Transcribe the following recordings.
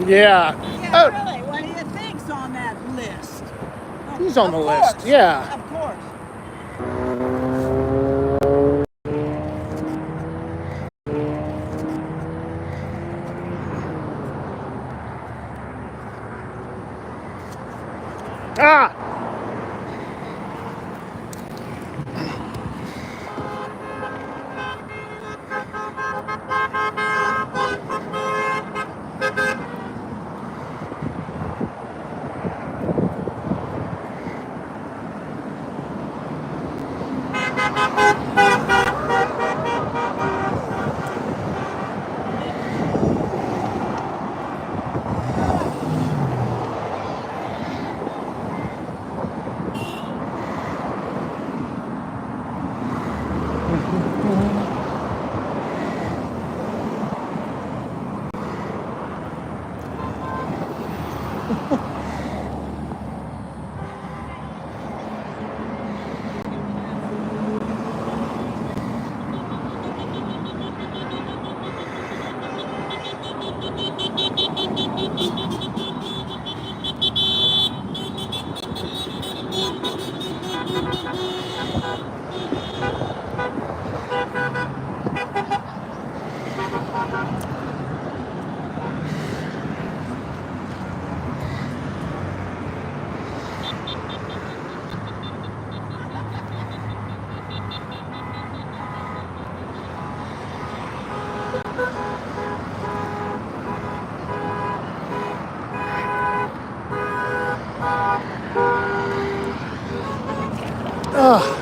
Yeah. Yeah, really. What do you think's on that list? He's on the course. list. Yeah. Of course. Ah! Ugh.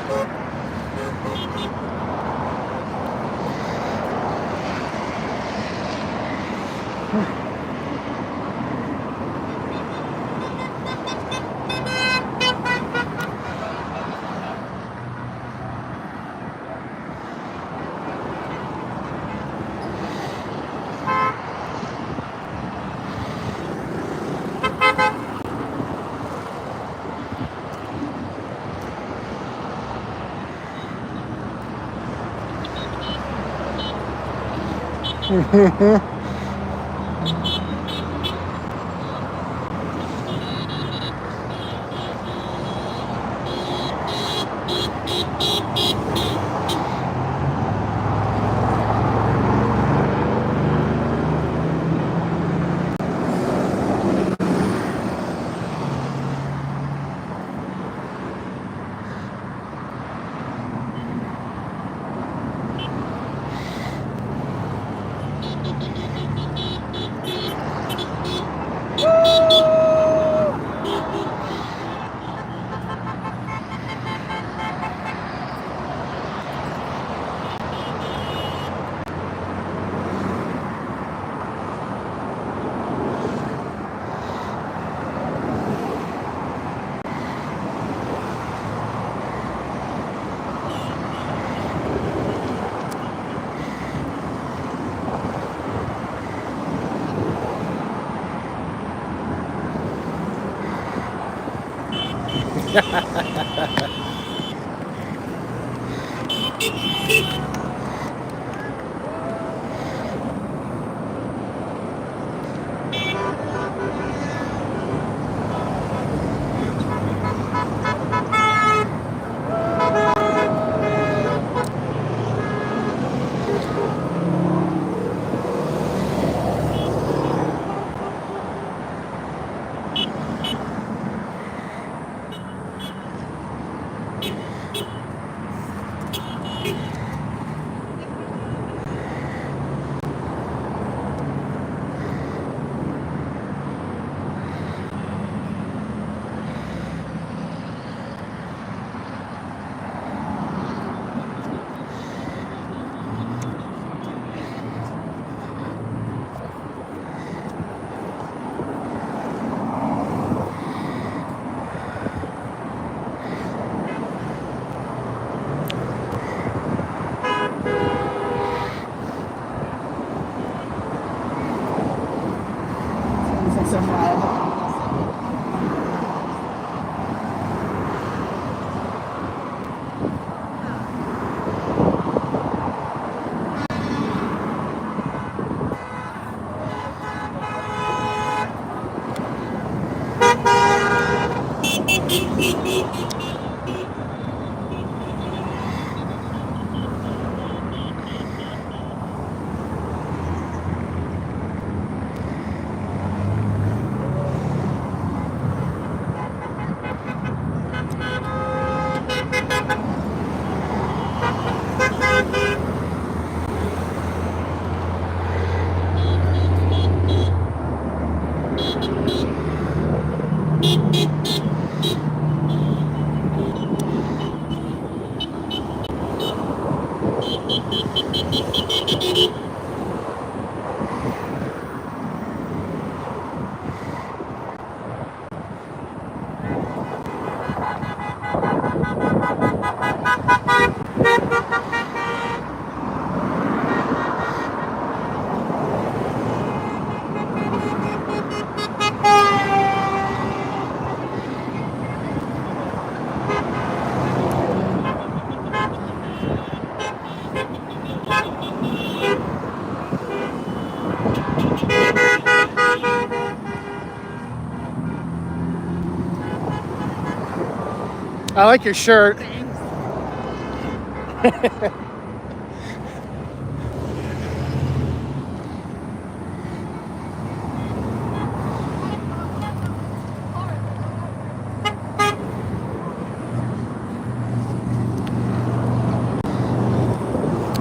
I like your shirt.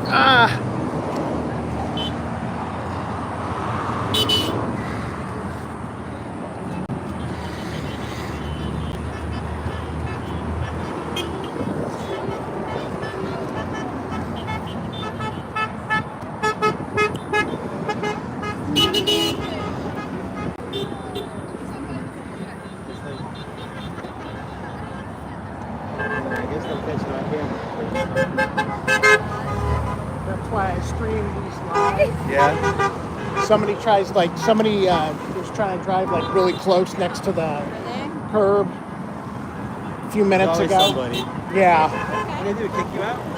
Ah. That's why I stream these live. Yeah. Somebody was trying to drive like really close next to the curb a few minutes There's ago. always somebody. Yeah. What did they do? Kick you out?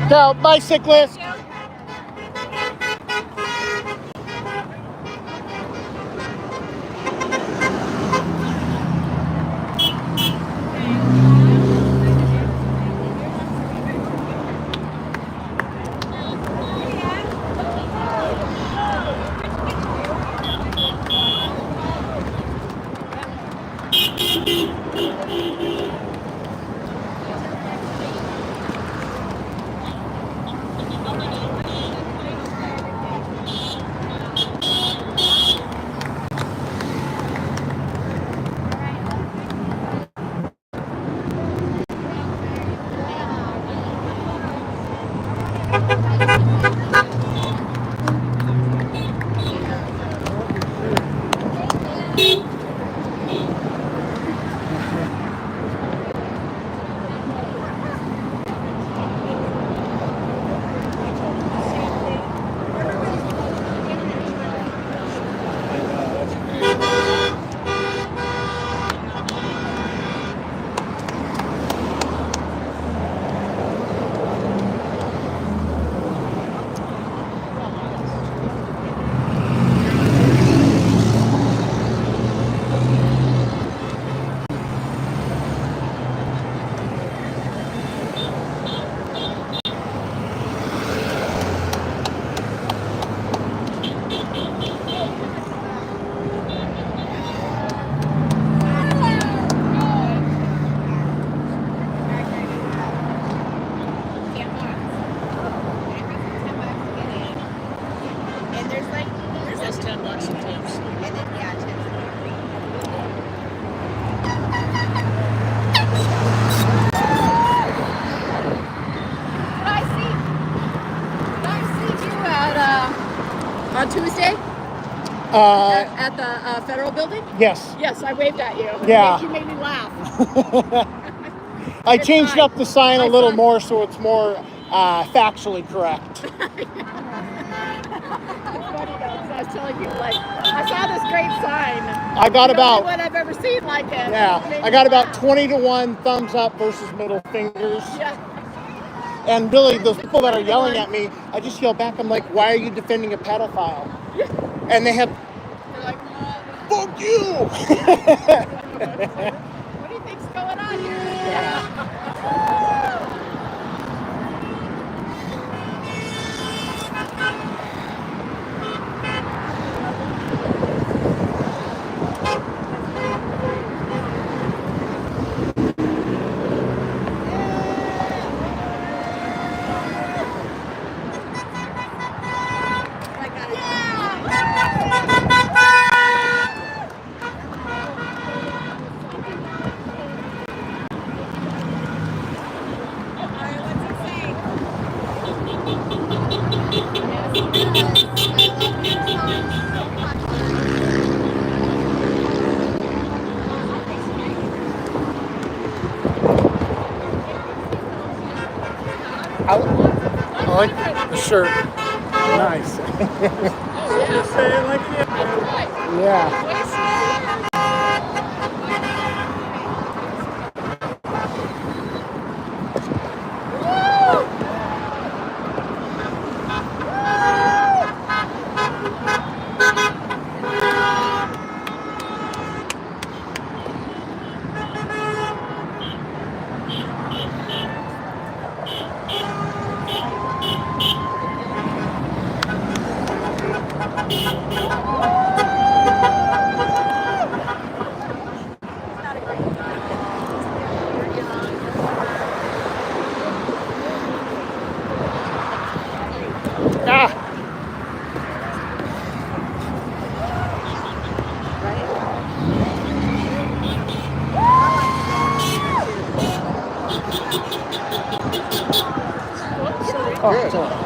Go, bicyclist. On Tuesday Uh, at the Federal Building? yes. Yes, I waved at you. Yeah. You made me laugh. I It's changed fine. up the sign a I little saw- more so it's more factually correct. It's funny though, because I was telling people, like, I saw this great sign. I got the about, only one I've ever seen like it. yeah, It made I me got about laugh. 20-1 thumbs up versus middle fingers. Yeah. And really, those people that are yelling at me, I just yell back, I'm like, why are you defending a pedophile? And they have, They're like, fuck you! what do you think's going on here? Yeah. I like the shirt. Nice. Yeah. Ah. Oh, sorry.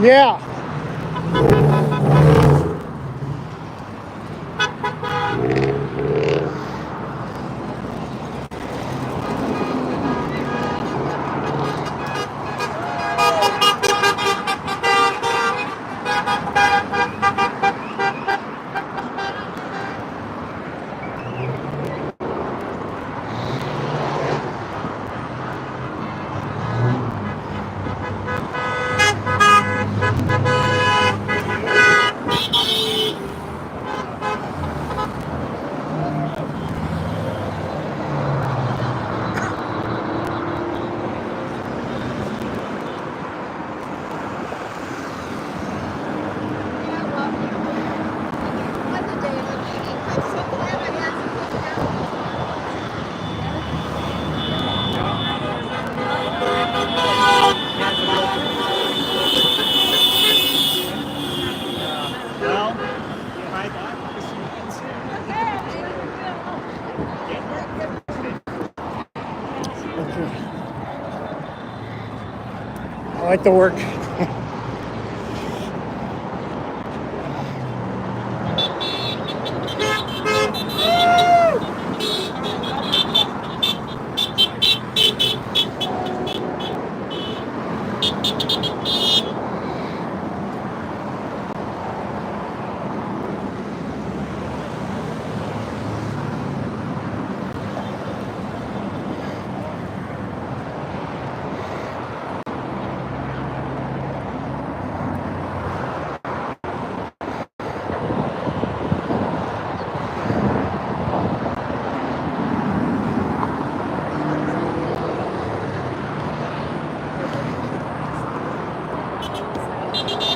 Yeah. Well, if I got this, you can see. Okay. I like the work.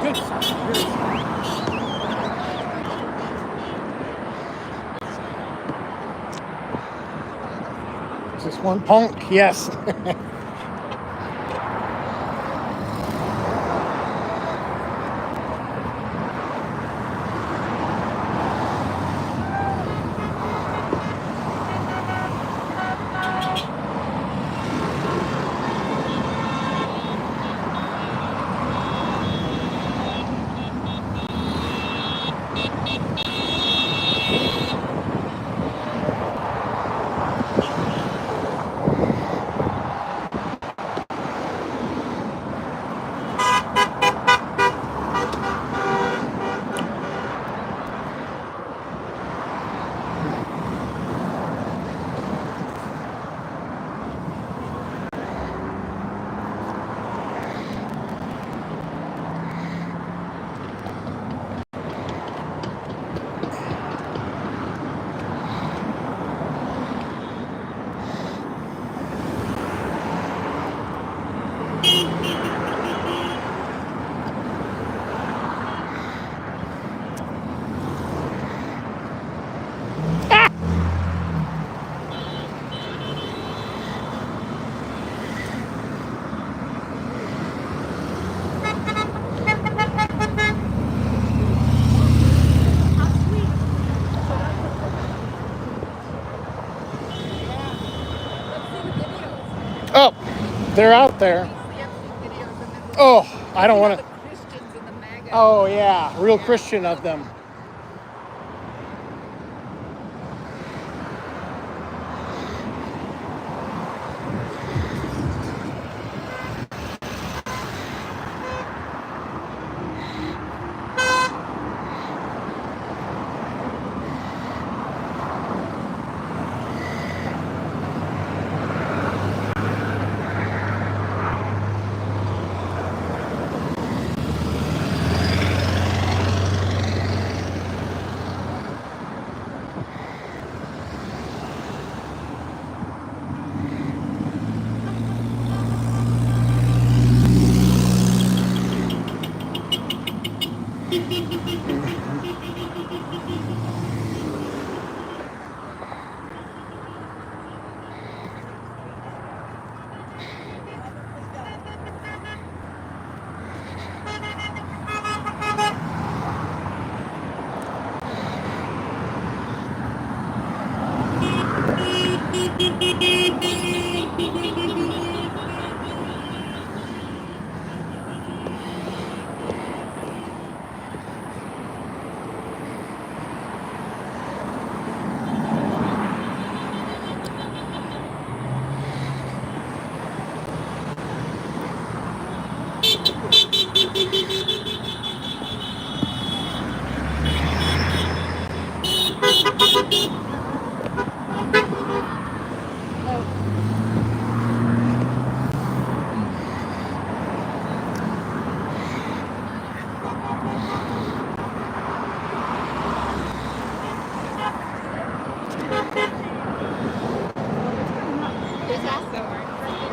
Good. Is this one punk? Yes. Oh, they're out there. Oh, I don't want to. Oh, yeah, real Christian of them. There's also right there.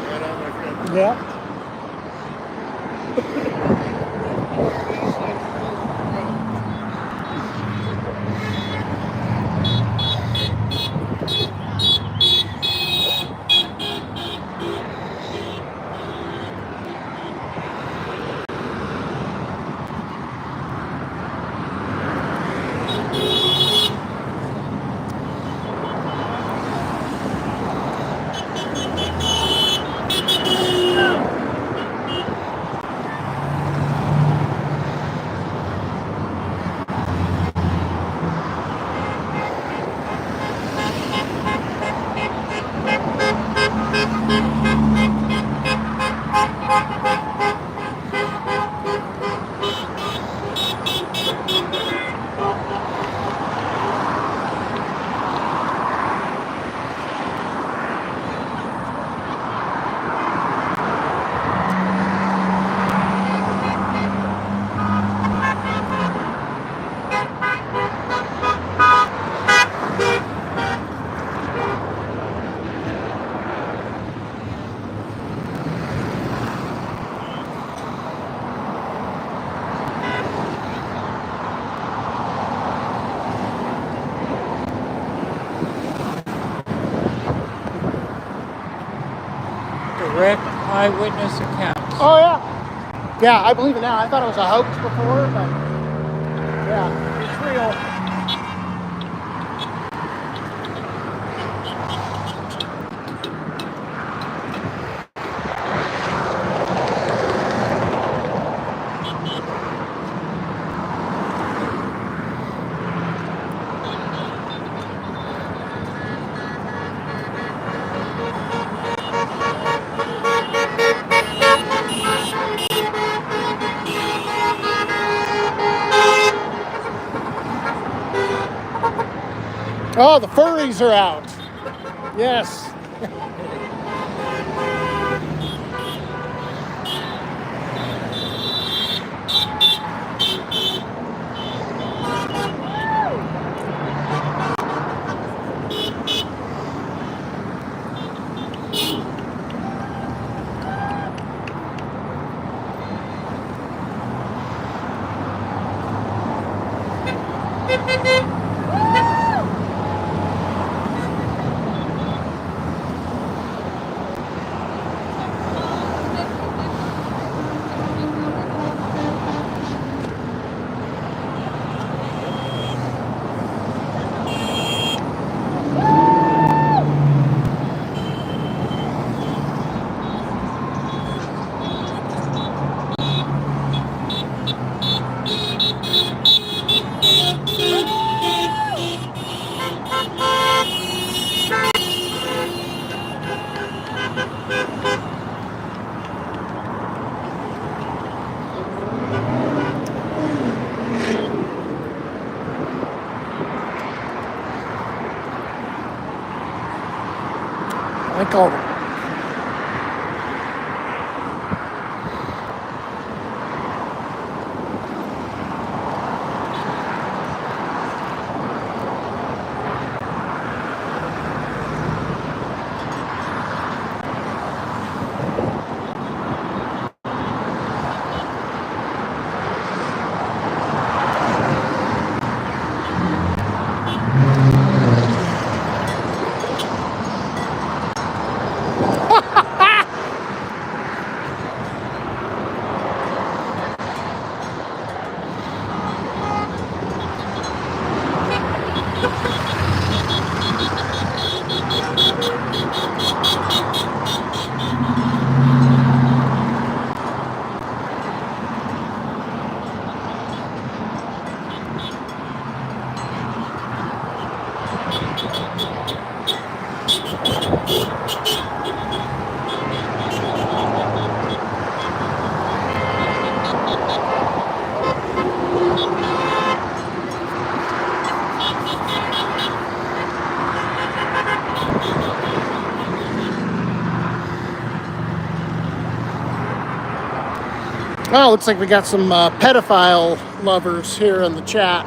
Right on, my friend. Yeah. Direct eyewitness accounts. Oh, yeah. Yeah, I believe it now. I thought it was a hoax before, but yeah, it's real. Oh, the furries are out. Yes. I called it. Oh, looks like we got some pedophile lovers here in the chat.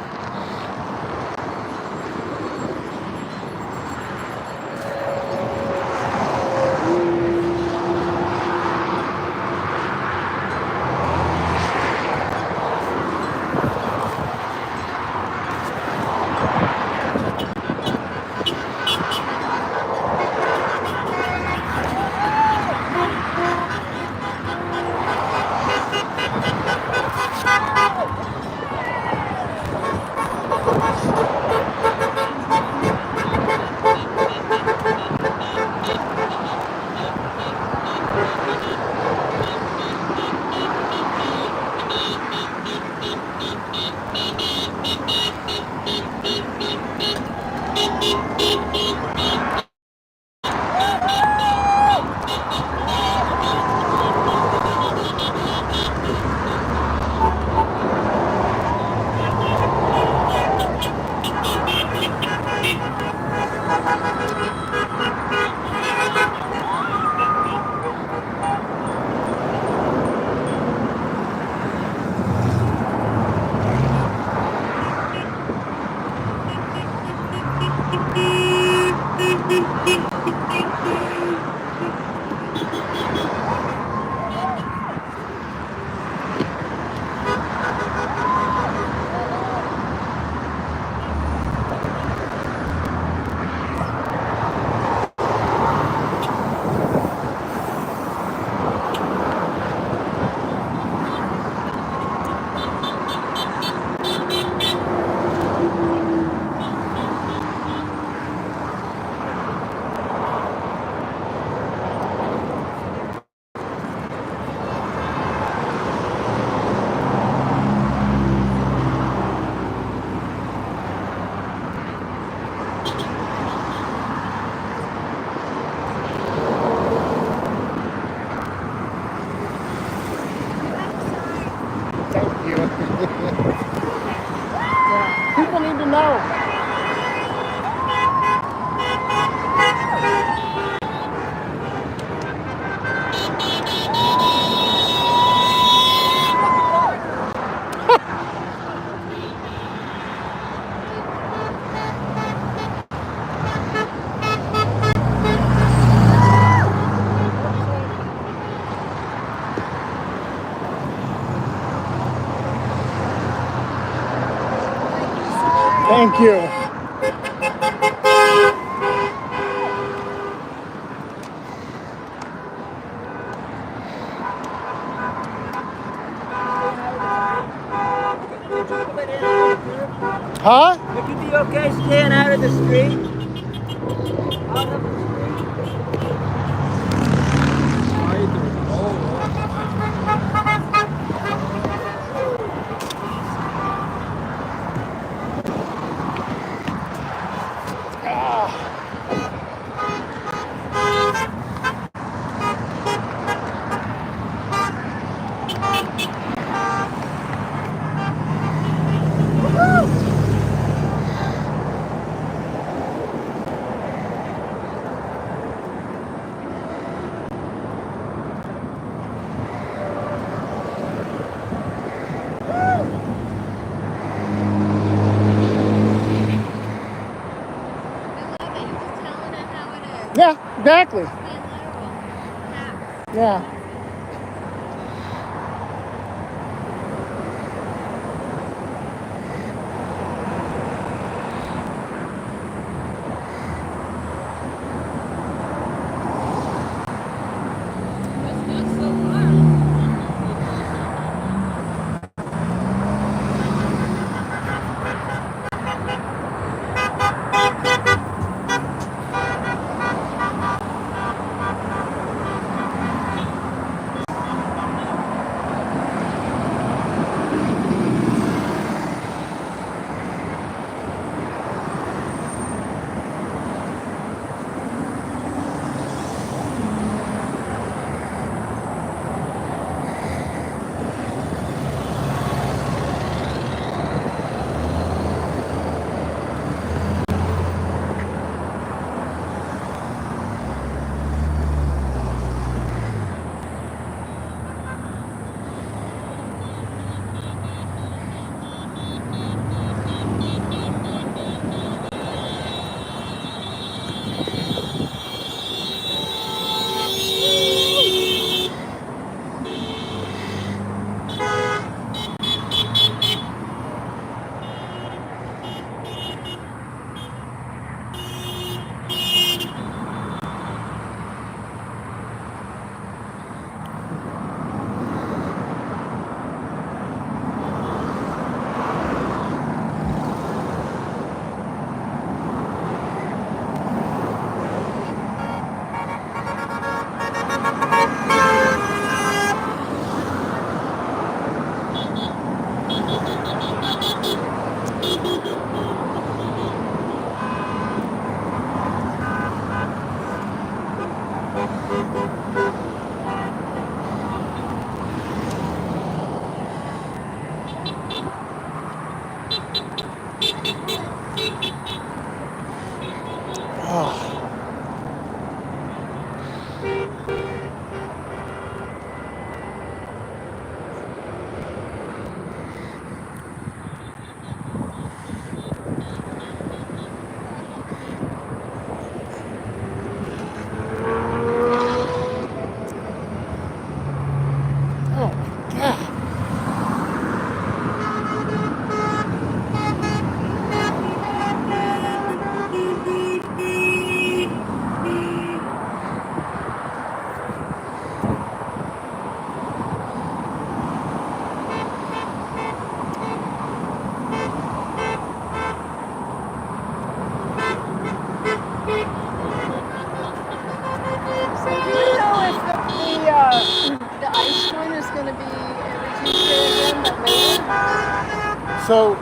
Thank you. People need to know. Thank you. Huh? Would you be okay staying out of the street? Out of the Yeah, exactly. Yeah. Oh. Oh my God. So do we know if the ice one is going to be every Tuesday again, but later? So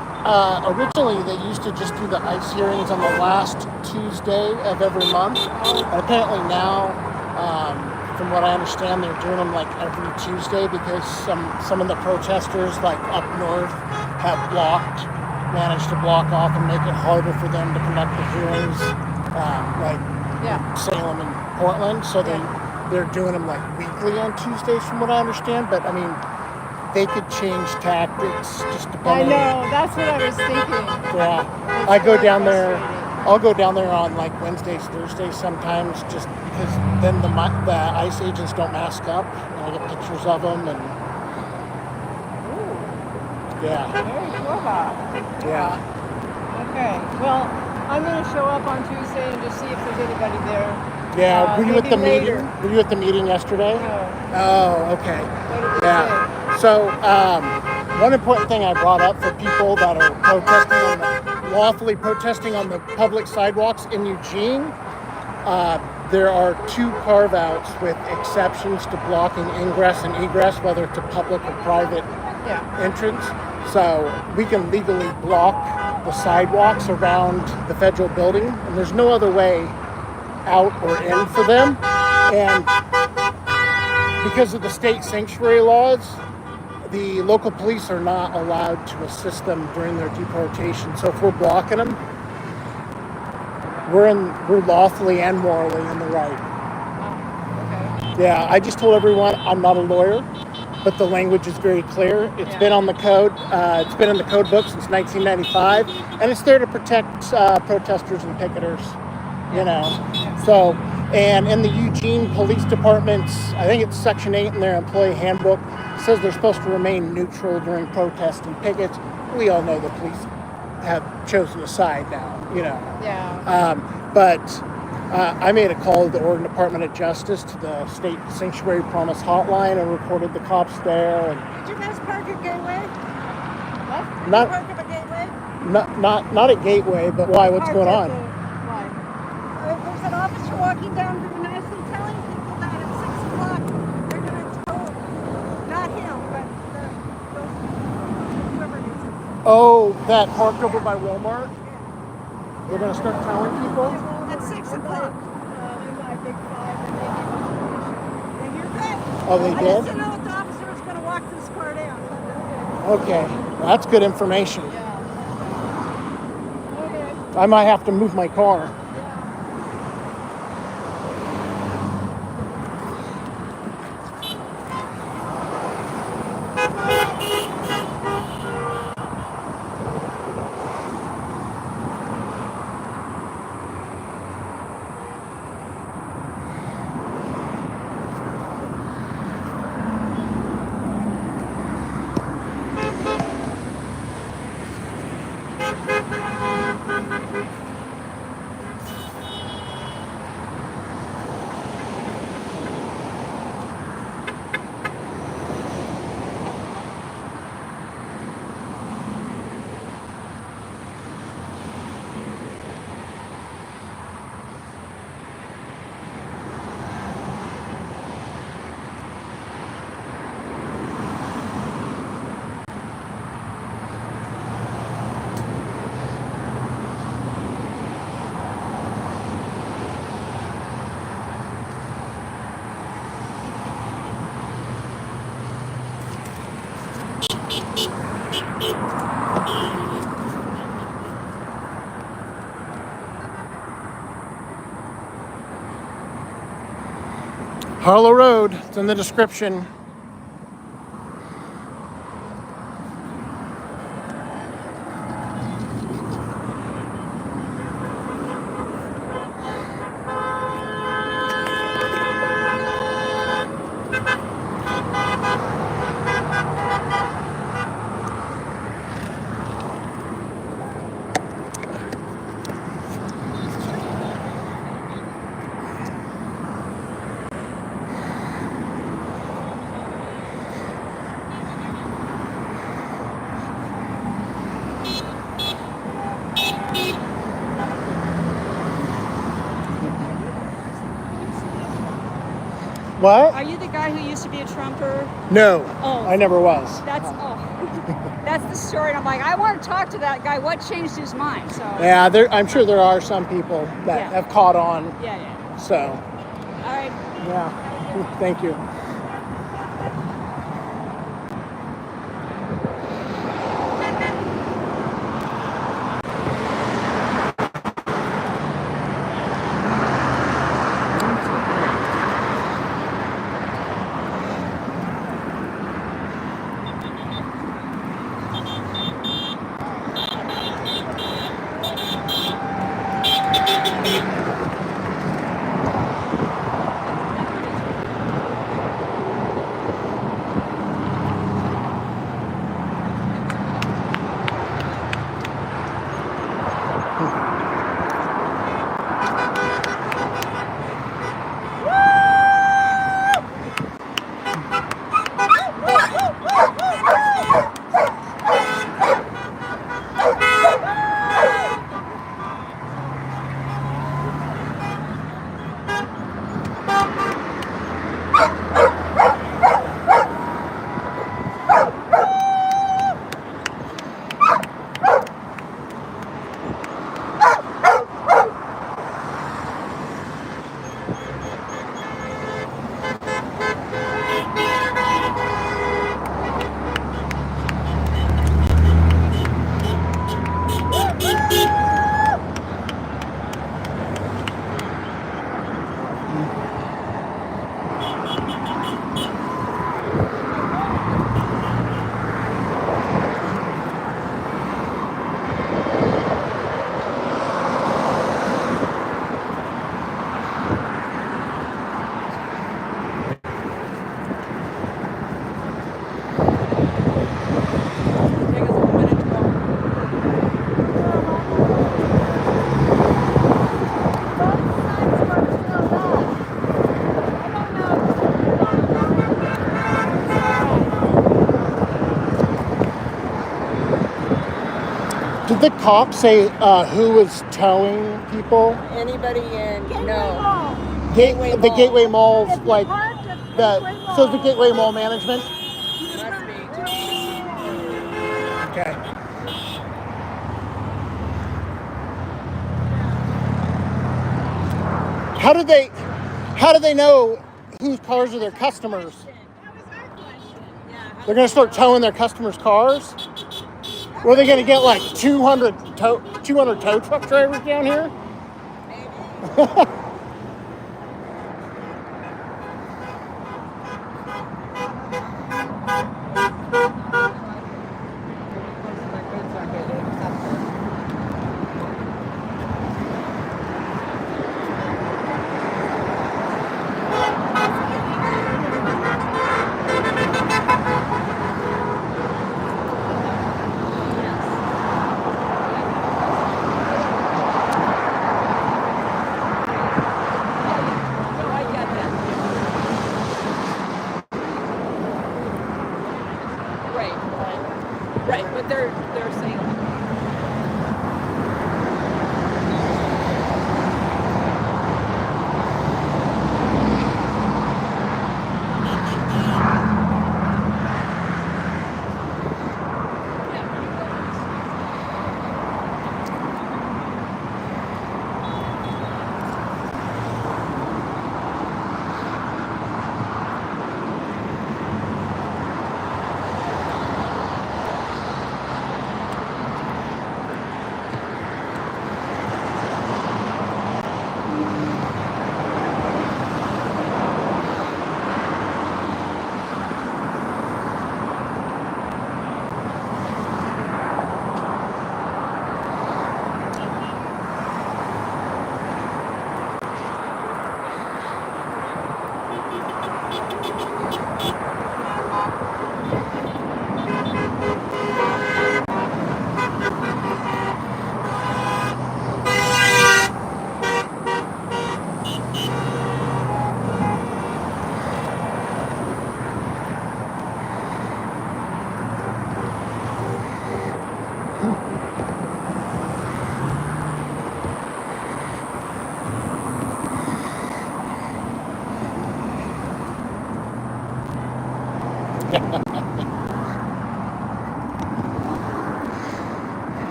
originally they used to just do the ICE hearings on the last Tuesday of every month. And apparently now, from what I understand, they're doing them like every Tuesday because some of the protesters like up north have managed to block off and make it harder for them to conduct the hearings, like Yeah. Salem and Portland. So they're doing them like weekly on Tuesdays, from what I understand. But I mean, they could change tactics just I depending. know, that's what I was thinking. Yeah, It's I go very down there. frustrating. I'll go down there on like Wednesdays, Thursdays sometimes, just because then the ICE agents don't mask up, and I get pictures of them, and Ooh, yeah, very cool, Bob. yeah, Okay, well, I'm going to show up on Tuesday and just see if there's anybody there. yeah. Were you at Maybe the later. meeting? Were you at the meeting yesterday? No. Oh, okay. What did they Yeah. So one important thing I brought up for people that are lawfully protesting on the public sidewalks in Eugene, there are 2 carve-outs with exceptions to blocking ingress and egress, whether it's a public or private Yeah. entrance. So we can legally block the sidewalks around the federal building, and there's no other way out or in for them. And because of the state sanctuary laws, the local police are not allowed to assist them during their deportation. So if we're blocking them, we're lawfully and morally in the right. Okay. Yeah, I just told everyone I'm not a lawyer, but the language is very clear. It's been on the code. It's been in the code book since 1995, and it's there to protect protesters and picketers. You know, so, and in the Eugene Police Department's, I think it's Section 8 in their employee handbook, says they're supposed to remain neutral during protests and pickets. We all know the police have chosen a side now, you know. Yeah. But I made a call to the Oregon Department of Justice to the State Sanctuary Promise Hotline and reported the cops there. And Did you guys park at Gateway? What? Not- Park at the Gateway? not at Gateway, but why? What's going on? Why? There's an officer walking down Route Nicely telling people that at 6 o'clock they're going to tow, not him, but whoever it is. Oh, that parked over by Walmart? They're going to start telling people? At 6 o'clock. There's my big 5 and they gave us permission. And you're good. Oh, they I did? just didn't know if the officer was going to walk this car down. Okay, well, that's good information. Yeah. Okay. I might have to move my car. Harlow Road, it's in the description. What? Are you the guy who used to be a Trumper? No, Oh. I never was. That's that's the story. And I'm like, I want to talk to that guy. What changed his mind? So Yeah, I'm sure there are some people that have caught on. yeah. So, All right. yeah, thank you. Did the cops say who was towing people? Anybody in? No. Mall. The Gateway Mall's If you like parked at the the Gateway so the Mall, Gateway Mall management. Must be. Okay. How do they know whose cars are their customers? They're gonna start towing their customers' cars? Or are they gonna get like 200 tow truck drivers down here?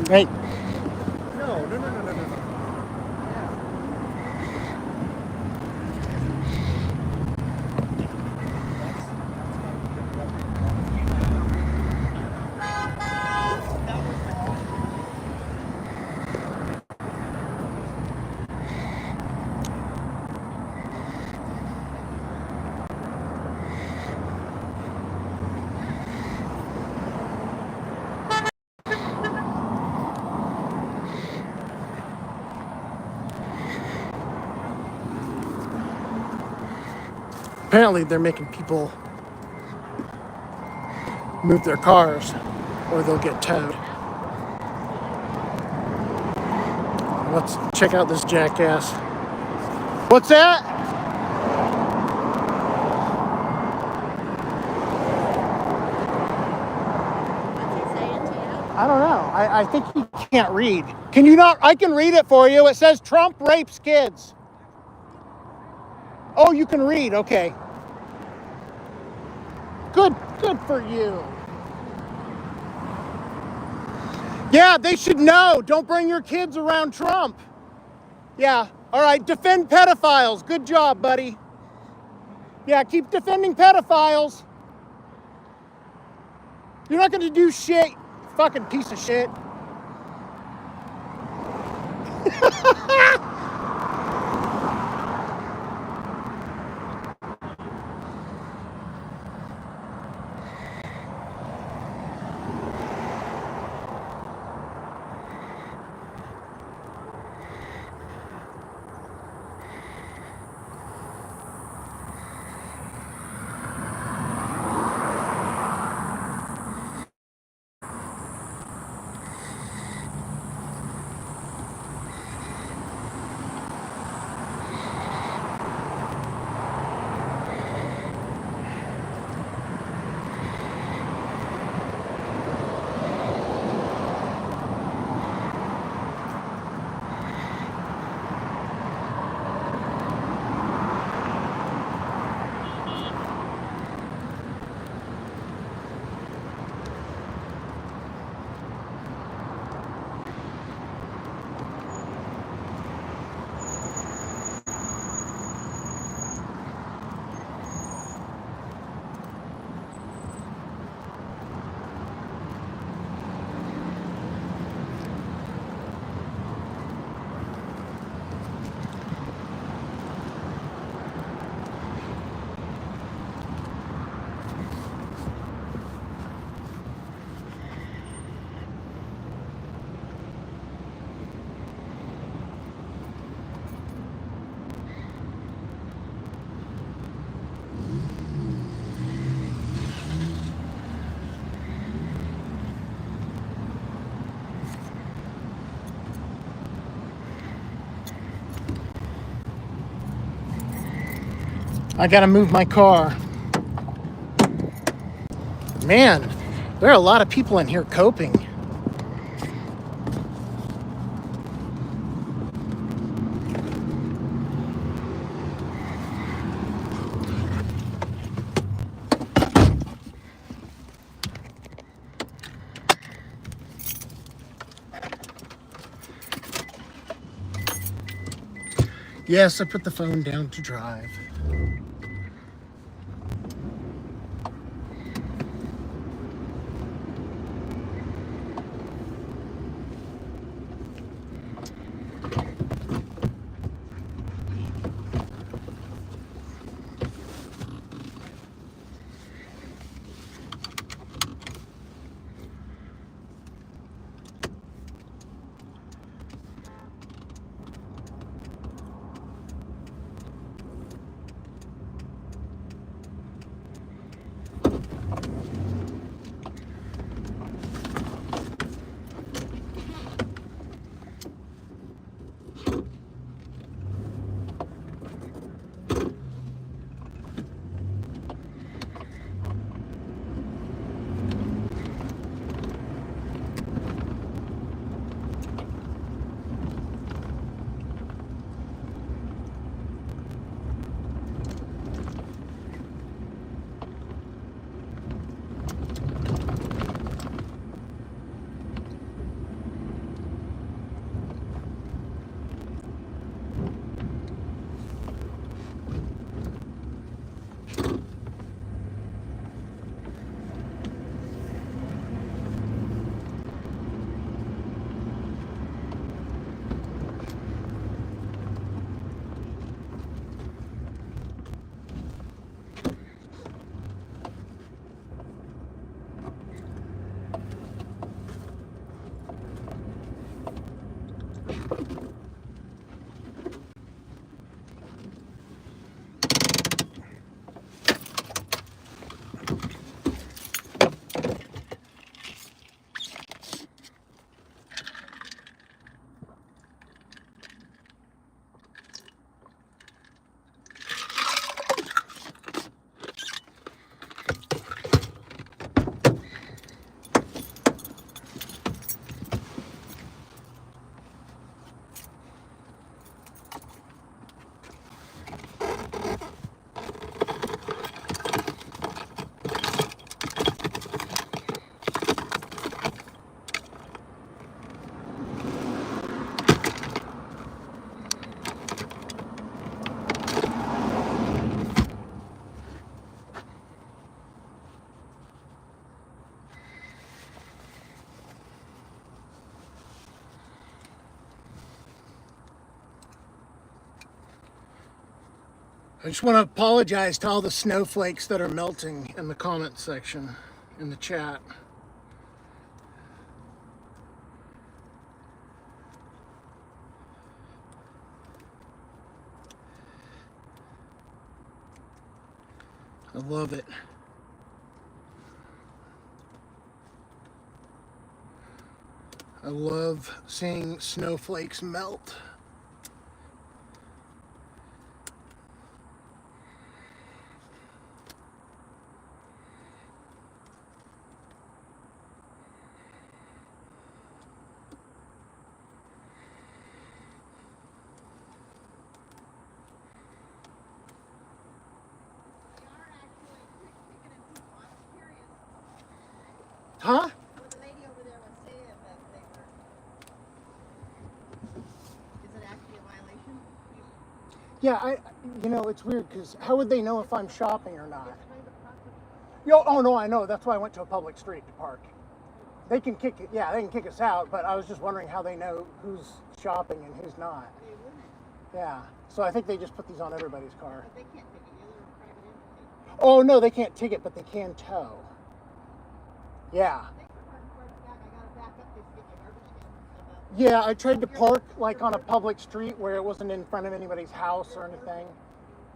Hey, No. apparently they're making people move their cars or they'll get towed. Let's check out this jackass. What's that? I don't know. I think he can't read. Can you not? I can read it for you. It says Trump rapes kids. Oh, you can read. Okay. Good for you. Yeah, they should know. Don't bring your kids around Trump. Yeah. All right. Defend pedophiles. Good job, buddy. Yeah, keep defending pedophiles. You're not going to do shit, fucking piece of shit. I gotta move my car. Man, there are a lot of people in here coping. Yes, I put the phone down to drive. I just want to apologize to all the snowflakes that are melting in the comment section, in the chat. I love it. I love seeing snowflakes melt. Huh? What the lady over there was saying that they were. Is it actually a violation? Yeah, it's weird because how would they know if I'm shopping or not? Yo, oh no, I know. That's why I went to a public street to park. They can kick it. Yeah, they can kick us out. But I was just wondering how they know who's shopping and who's not. They wouldn't. Yeah. So I think they just put these on everybody's car. But they can't take it. You're a private entity. Oh no, they can't ticket, but they can tow. Yeah. Thanks for parking far back. I gotta back up this to get my garbage can and stuff out. Yeah, I tried to park like on a public street where it wasn't in front of anybody's house or anything.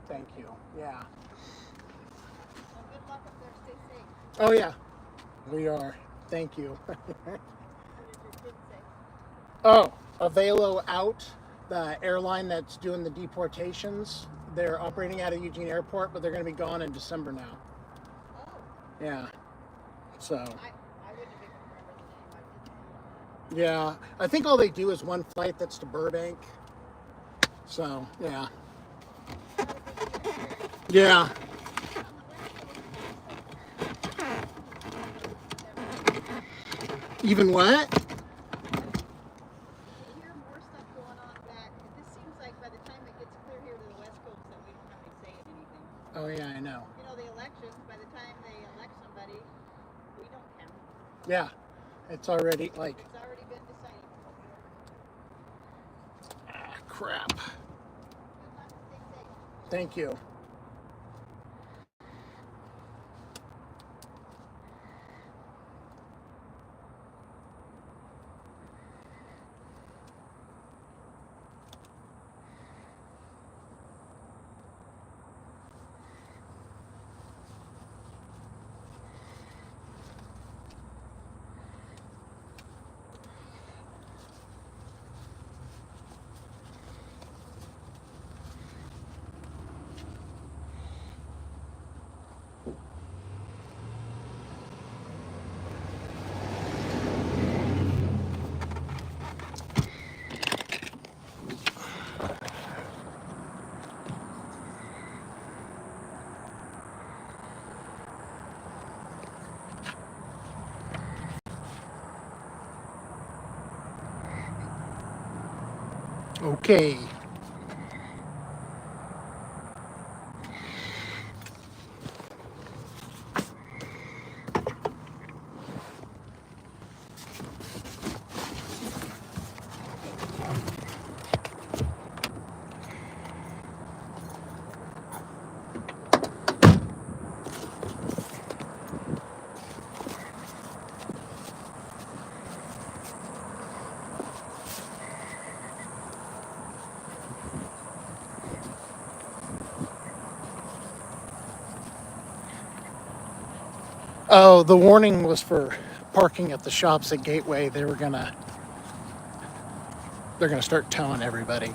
Thank you. Yeah. Well, good luck up there. Stay safe. Oh yeah. We are. Thank you. What did your kids say? Oh, Avelo out, the airline that's doing the deportations. They're operating out of Eugene Airport, but they're going to be gone in December now. Oh, Yeah. So, I wouldn't have even remembered the name. I didn't see it. yeah. I think all they do is one flight that's to Burbank. So, yeah. Yeah. Even what? You hear more stuff going on back. This seems like by the time it gets clear here to the West Coast that we don't have any say in anything. Oh, yeah, I know. You know, the elections, by the time they elect somebody, we don't count. Yeah. It's already like, It's already been decided. crap. Good luck. Stay safe. Thank you. Okay. Oh, the warning was for parking at the shops at Gateway. They're gonna start towing everybody.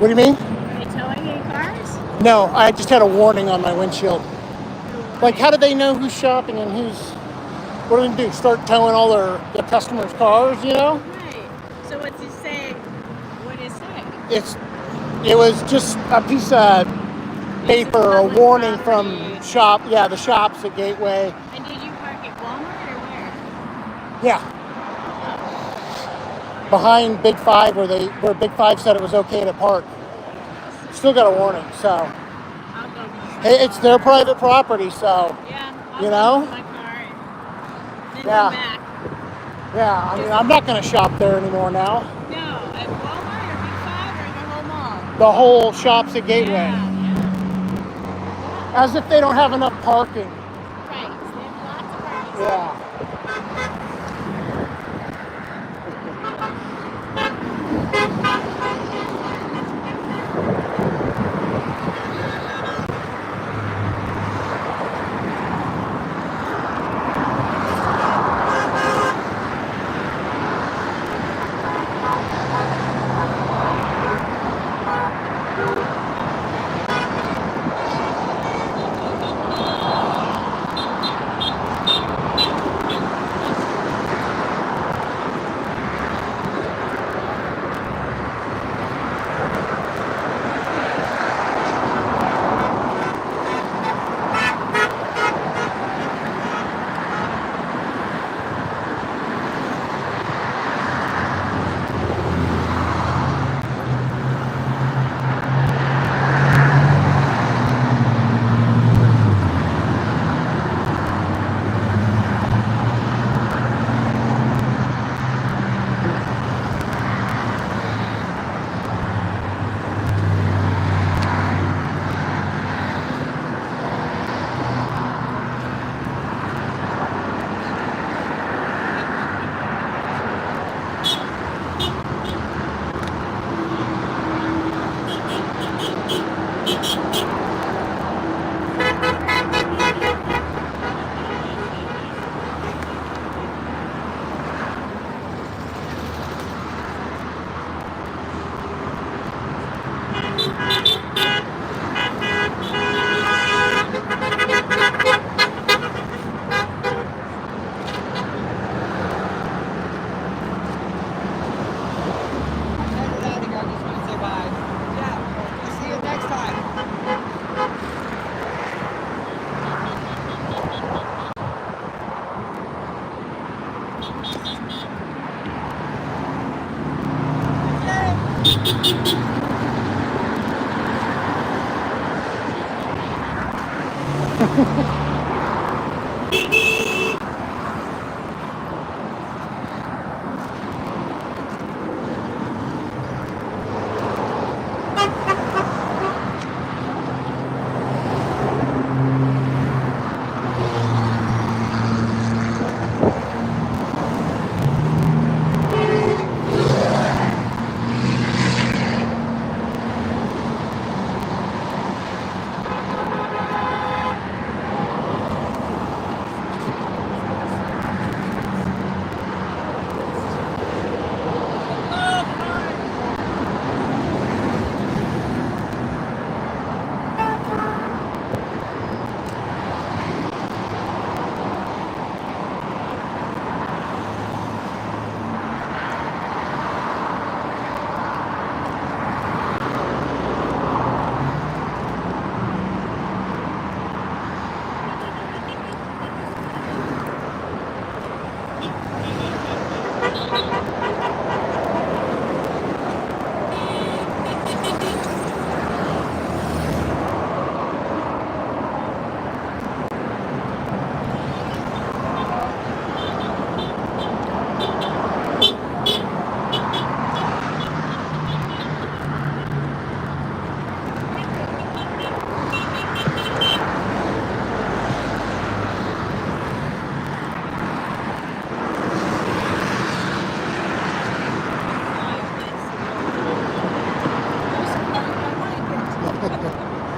What do you mean? Are they towing any cars? No, I just had a warning on my windshield. Like, how do they know who's shopping and who's... What do they do? Start towing all their customers' cars, you know? Right. So what's it say? What did it say? It was just a piece of paper, a public warning property. from the shops at Gateway. And did you park at Walmart or where? Yeah. Behind Big Five, where Big Five said it was okay to park. Still got a warning, so. I'll go move Hey, my it's their car. private property, so. Yeah, I'll You go know? move my car and then Yeah. come back. Yeah, I mean, I'm not going to shop there anymore now. No, at Walmart or Big Five or the whole mall? The whole shops at Gateway. Yeah. As if they don't have enough parking. Right. So they have lots of parking. Yeah.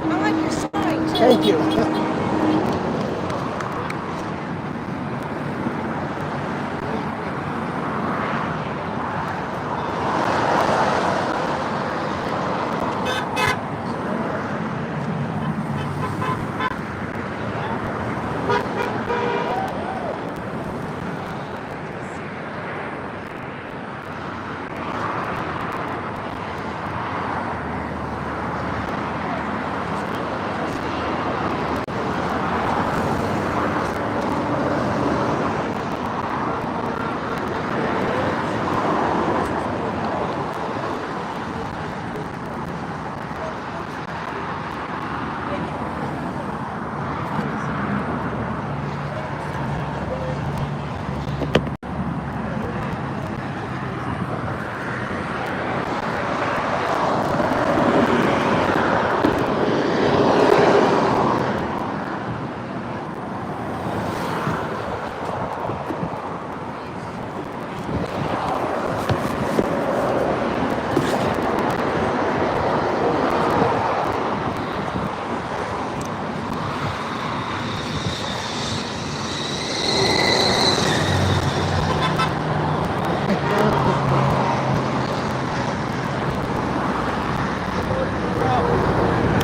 I like your sign too. Thank you.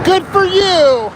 Good for you.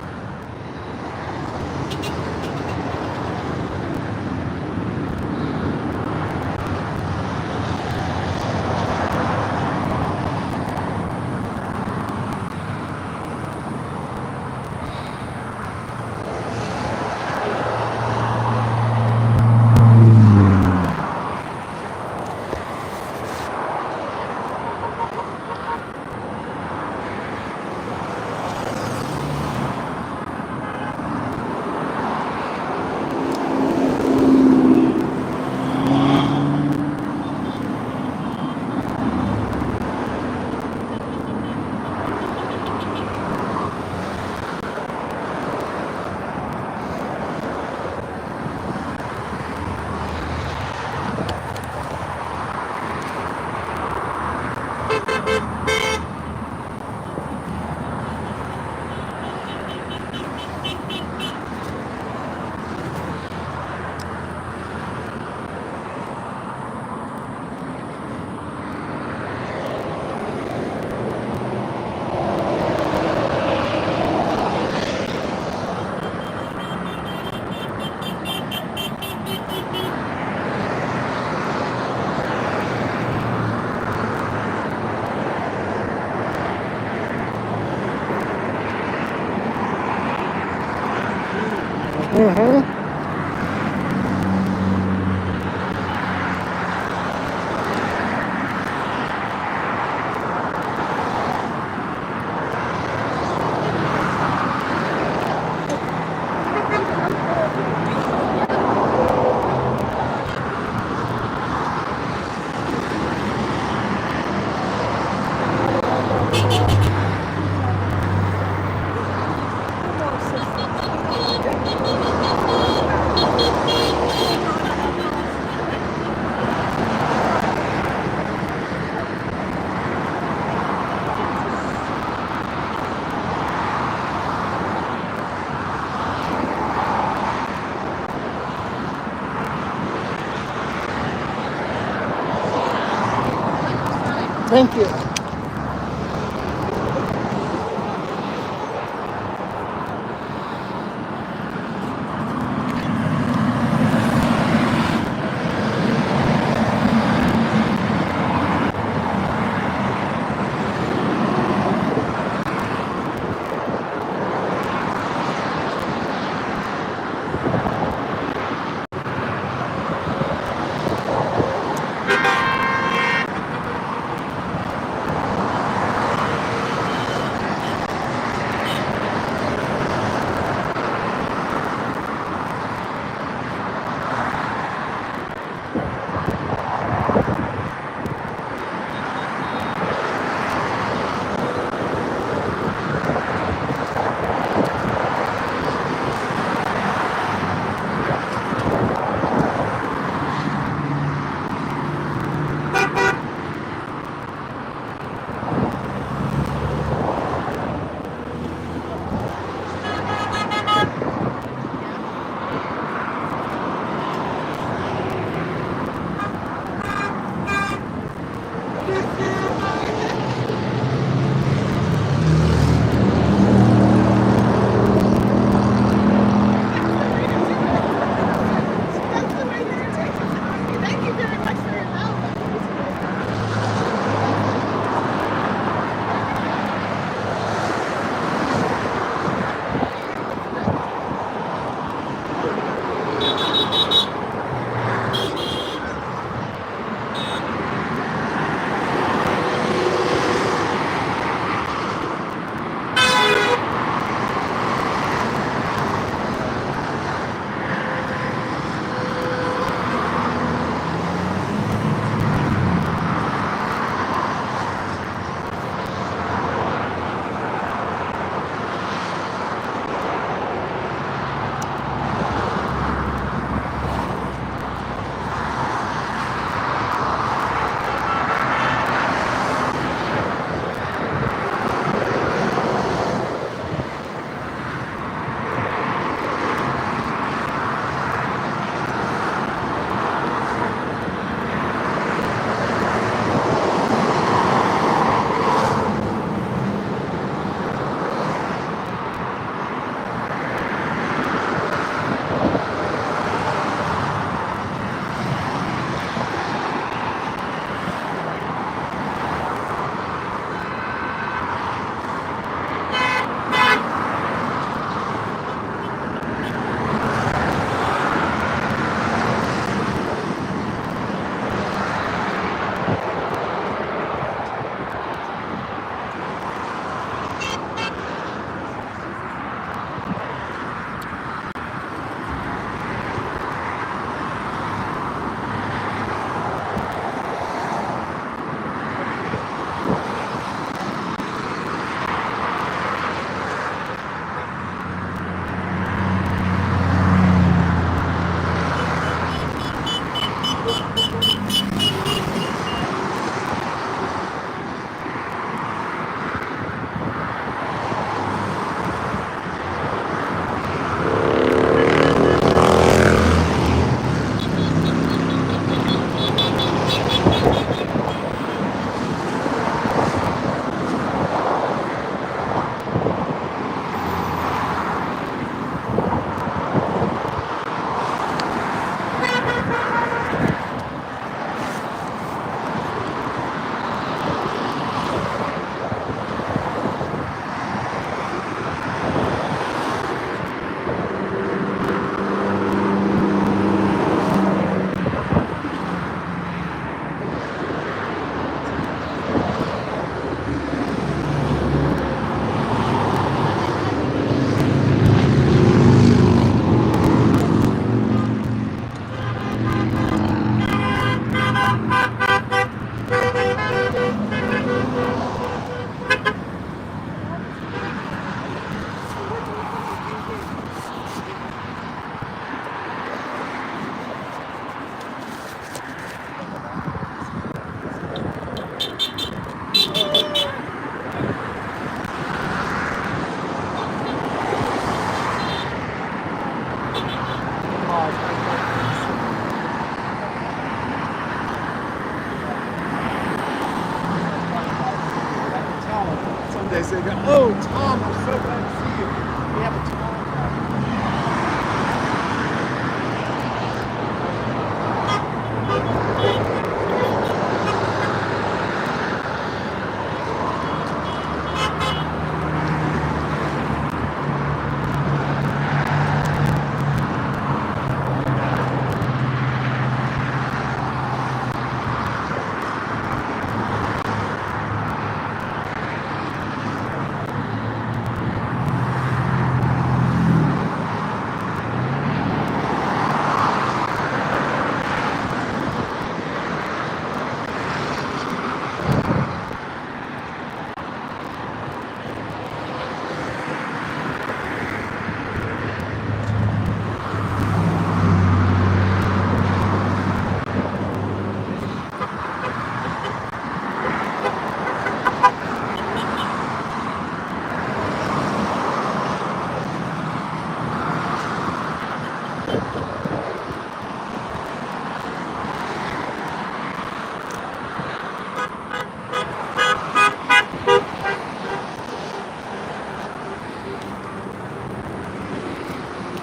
Thank you.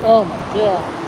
Oh my God.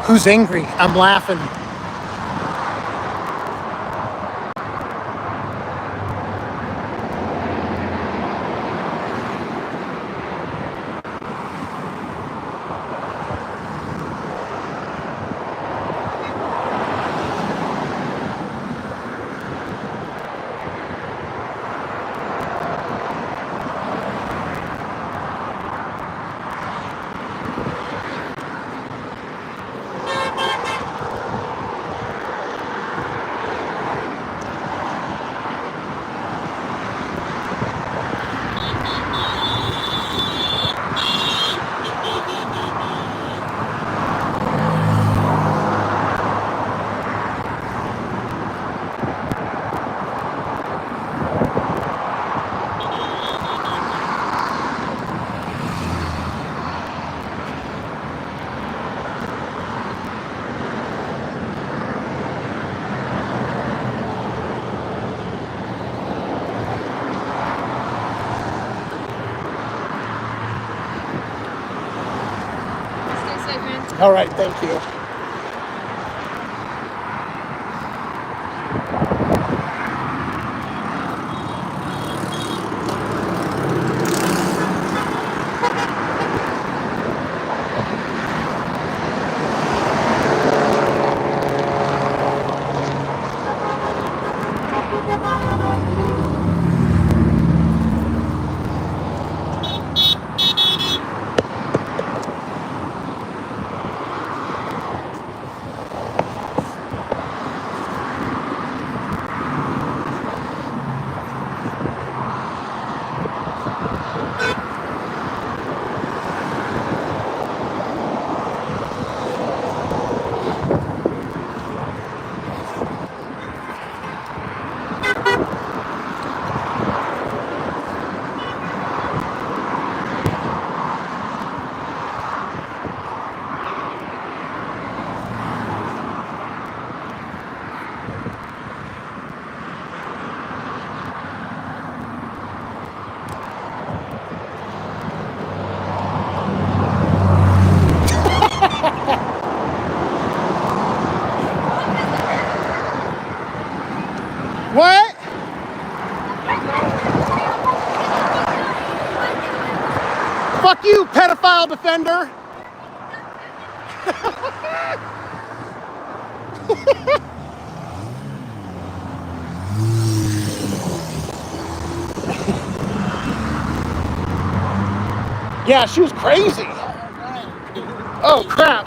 Who's angry? I'm laughing. Stay safe, man. All right, thank you. What? Fuck you, pedophile defender. Yeah, she was crazy. Oh, crap.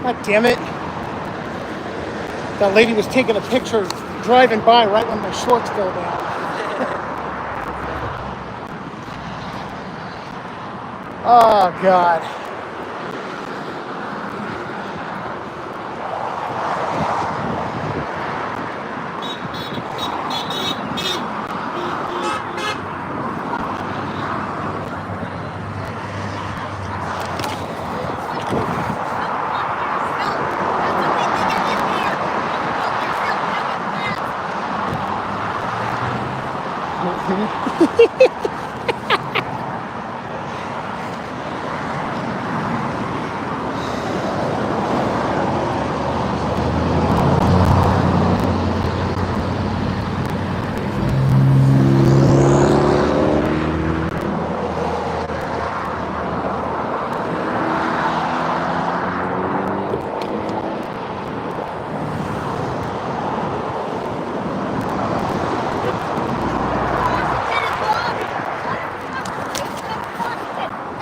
God damn it. That lady was taking a picture driving by right when my shorts fell down. Oh, God.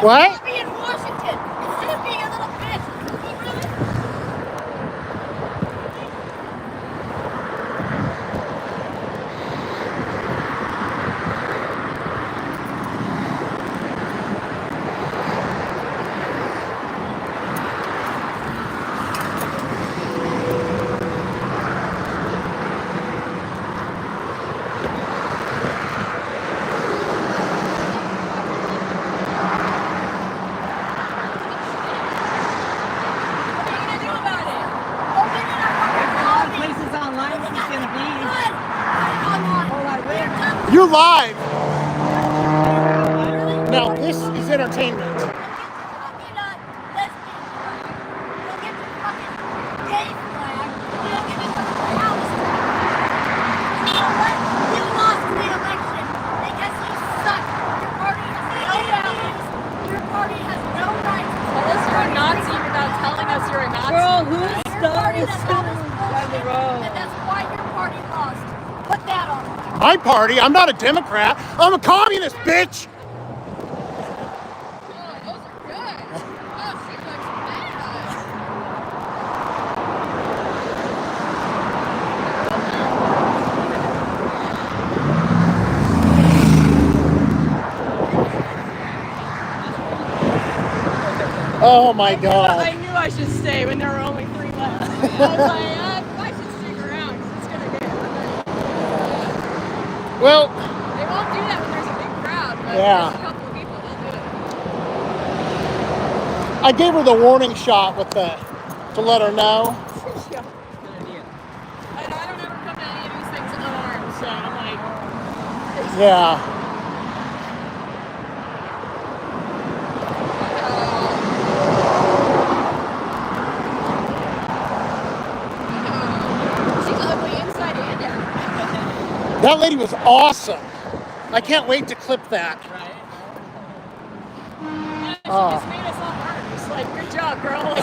What? Be in Washington instead of being a little bitch. You're live. Now this is entertainment. You'll get your fucking lesbian flag. You'll get your fucking gay flag. You'll get your fucking house flag. And you know what? You lost the election because you suck. Your party has no values. Your party has no rights. Tell us you're a Nazi without telling us you're a Nazi. Girl, who Your party started does all this down the bullshit, road? and that's why your party lost. Put that on. My party? I'm not a Democrat. I'm a communist, bitch. Oh, those are good. Oh, she looks bad. Oh my I God. knew I should stay when there were only 3 left. I was like, I should stick around because it's gonna get. Well, They won't do that when there's a big crowd, but Yeah. there's a couple of people, they'll do it. I gave her the warning shot with to let her know. Yeah. I don't ever come to any of these things unarmed, so I'm like, Yeah. she's ugly inside and out. That lady was awesome. I can't wait to clip that. Yeah, she Oh. just made us all nervous. Like, good job, girl.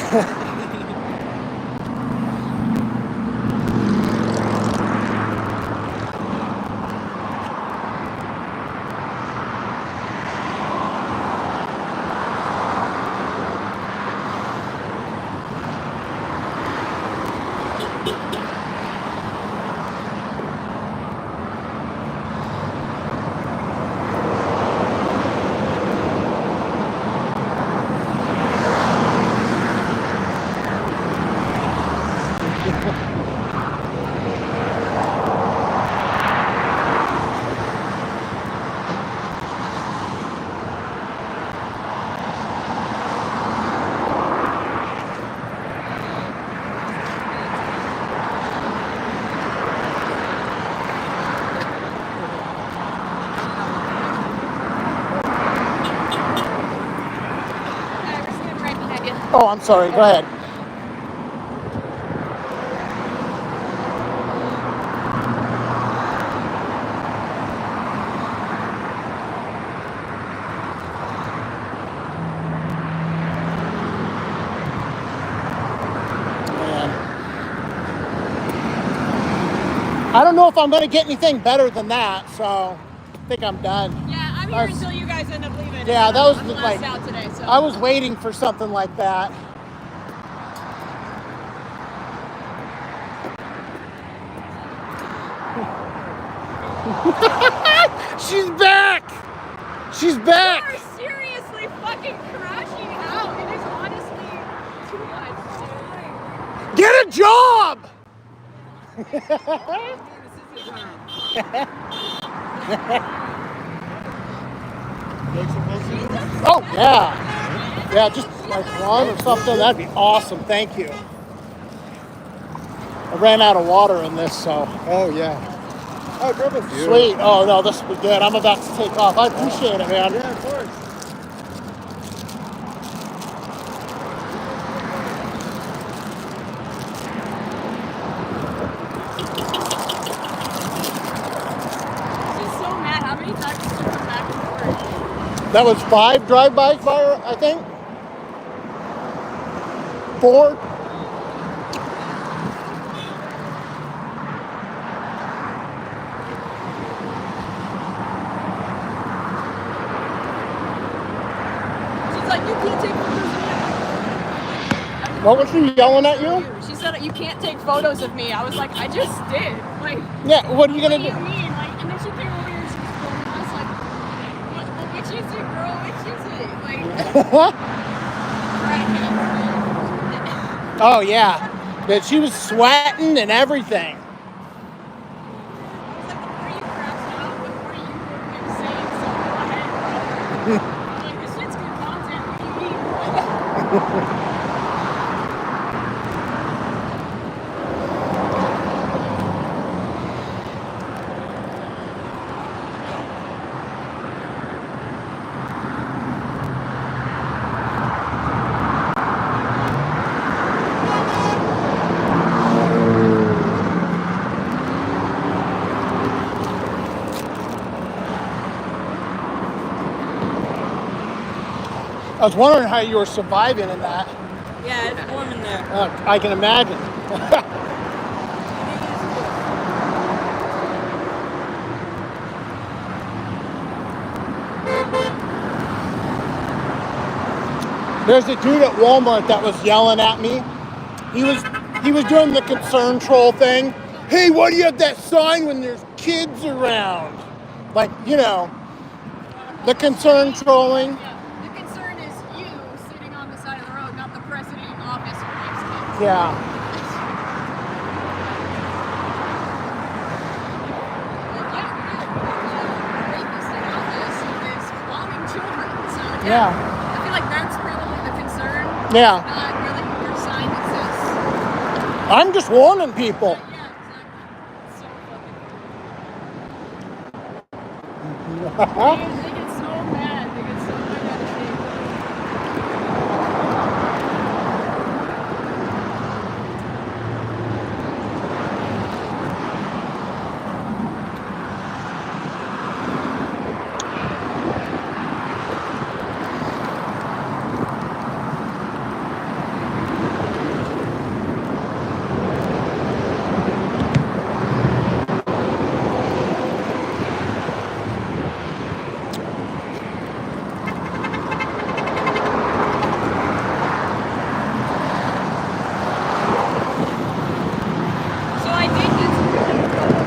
We're sitting right behind you. Oh, I'm sorry. Go ahead. Man. I don't know if I'm going to get anything better than that, so I think I'm done. Yeah, I'm here I was- until you guys end up leaving. Yeah, that was I'm like- last out today, so. I was waiting for something like that. She's back! She's back! You are seriously fucking crashing out. It is honestly too much. Get a job! Oh, yeah. Yeah, just like one or something. That'd be awesome. Thank you. I ran out of water in this, so. Oh, yeah. Oh, drove a few. Sweet. Oh, no, this will be good. I'm about to take off. I appreciate it, man. Yeah, of course. She's so mad. How many times did you come back and forth? That was 5 drive-bys by her, I think. 4. She's like, you can't take photos of me. What was she yelling at you? She said, you can't take photos of me. I was like, I just did. Like, Yeah, what are you what gonna do do? you mean? Like, and then she came over here and she was filming. I was like, which is it, girl? Which is it? Like, right. Oh, yeah. That she was sweating and everything. I was like, the more you crash out, the more you are saying something ahead. I'm like, this shit's good content. What do you mean? I was wondering how you were surviving in that. Yeah, it's warm in there. I can imagine. There's a dude at Walmart that was yelling at me. He was doing the concern troll thing. Hey, why do you have that sign when there's kids around? Like, you know, the concern trolling. Yeah. The concern is you sitting on the side of the road, not the president in office who rapes kids. Yeah. Rapist in office is cloning children. So Yeah. I feel like that's probably the concern. Yeah. Not really your sign exists. I'm just warning people. Yeah, exactly. It's so fucking. They get so mad. They get so mad at it. So I did get some really photos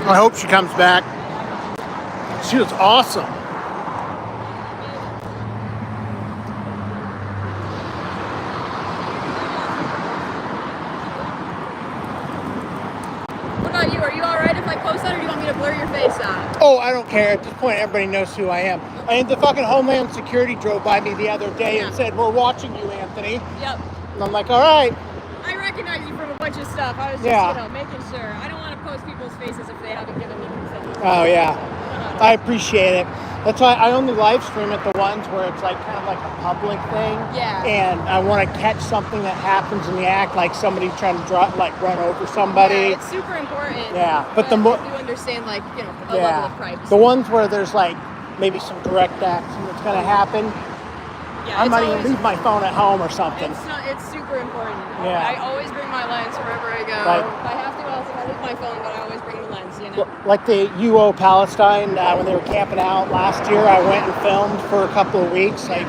I hope she comes back. She was awesome. What about you? Are you alright if I post that, or do you want me to blur your face out? Oh, I don't care. At this point, everybody knows who I am. I mean, the fucking Homeland Security drove by me the other day and said, "We're watching you, Anthony." Yep. And I'm like, all right. I recognize you from a bunch of stuff. I was just, Yeah. making sure. I don't want to post people's faces if they haven't given me consent. Oh, yeah. I appreciate it. That's why I only live stream at the ones where it's like kind of like a public thing. Yeah. And I want to catch something that happens in the act, like somebody trying to run over somebody. Yeah, it's super important. Yeah, but the more I do understand, like, a level of privacy. the ones where there's like maybe some direct action that's going to happen, Yeah, I it's might even always- leave my phone at home or something. It's super important. Yeah. I always bring my lens wherever I go. Like- If I have to, I'll leave my phone, but I always bring the lens, you know? Like the UO Palestine, when they were camping out last year, I went and filmed for a couple of weeks, like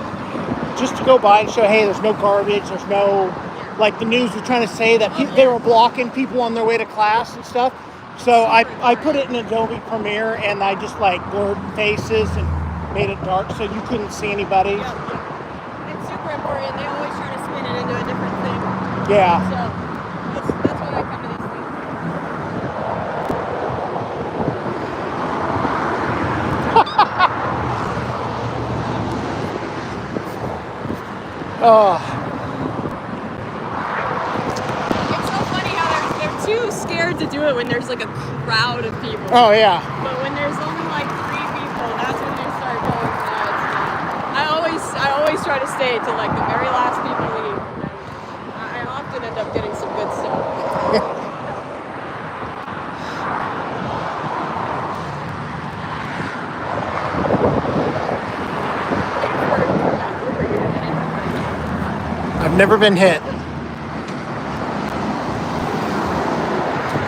just to go by and show, hey, there's no garbage, there's no, like the news was trying to say that they were blocking people on their way to class and stuff. So I put it in Adobe Premiere and I just like blurred faces and made it dark so you couldn't see anybody. Yeah. It's super important. They always try to spin it into a different thing. Yeah. So that's why I come to these things. Oh, It's so funny how they're too scared to do it when there's like a crowd of people. oh yeah. But when there's only like 3 people, that's when they start going nuts. I always try to stay till like the very last people leave. And then I often end up getting some good stuff. I've never been hit.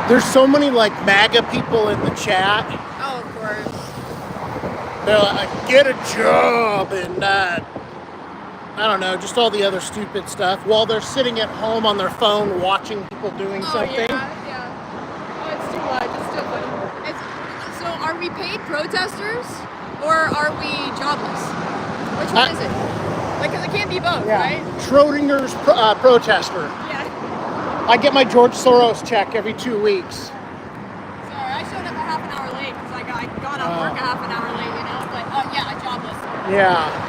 There's so many like MAGA people in the chat. Oh, of course. They're like, get a job and I don't know, just all the other stupid stuff while they're sitting at home on their phone watching people doing something. Yeah. Oh, it's too much. It's too funny. So, are we paid protesters? Or are we jobless? Which one is it? Like, because it can't be both, right? Schrodinger's protester. Yeah. I get my George Soros check every 2 weeks. Sorry, I showed up a half an hour late because I got off work a half an hour late, you know? But, yeah, jobless. Yeah.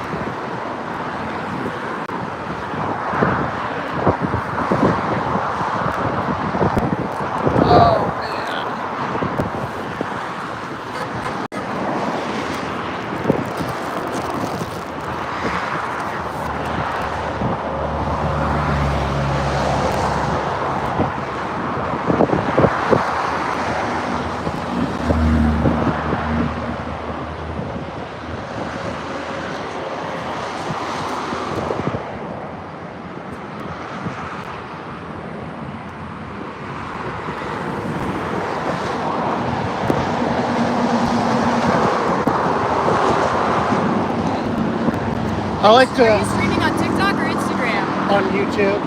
I like to. Are you streaming on TikTok or Instagram? On YouTube.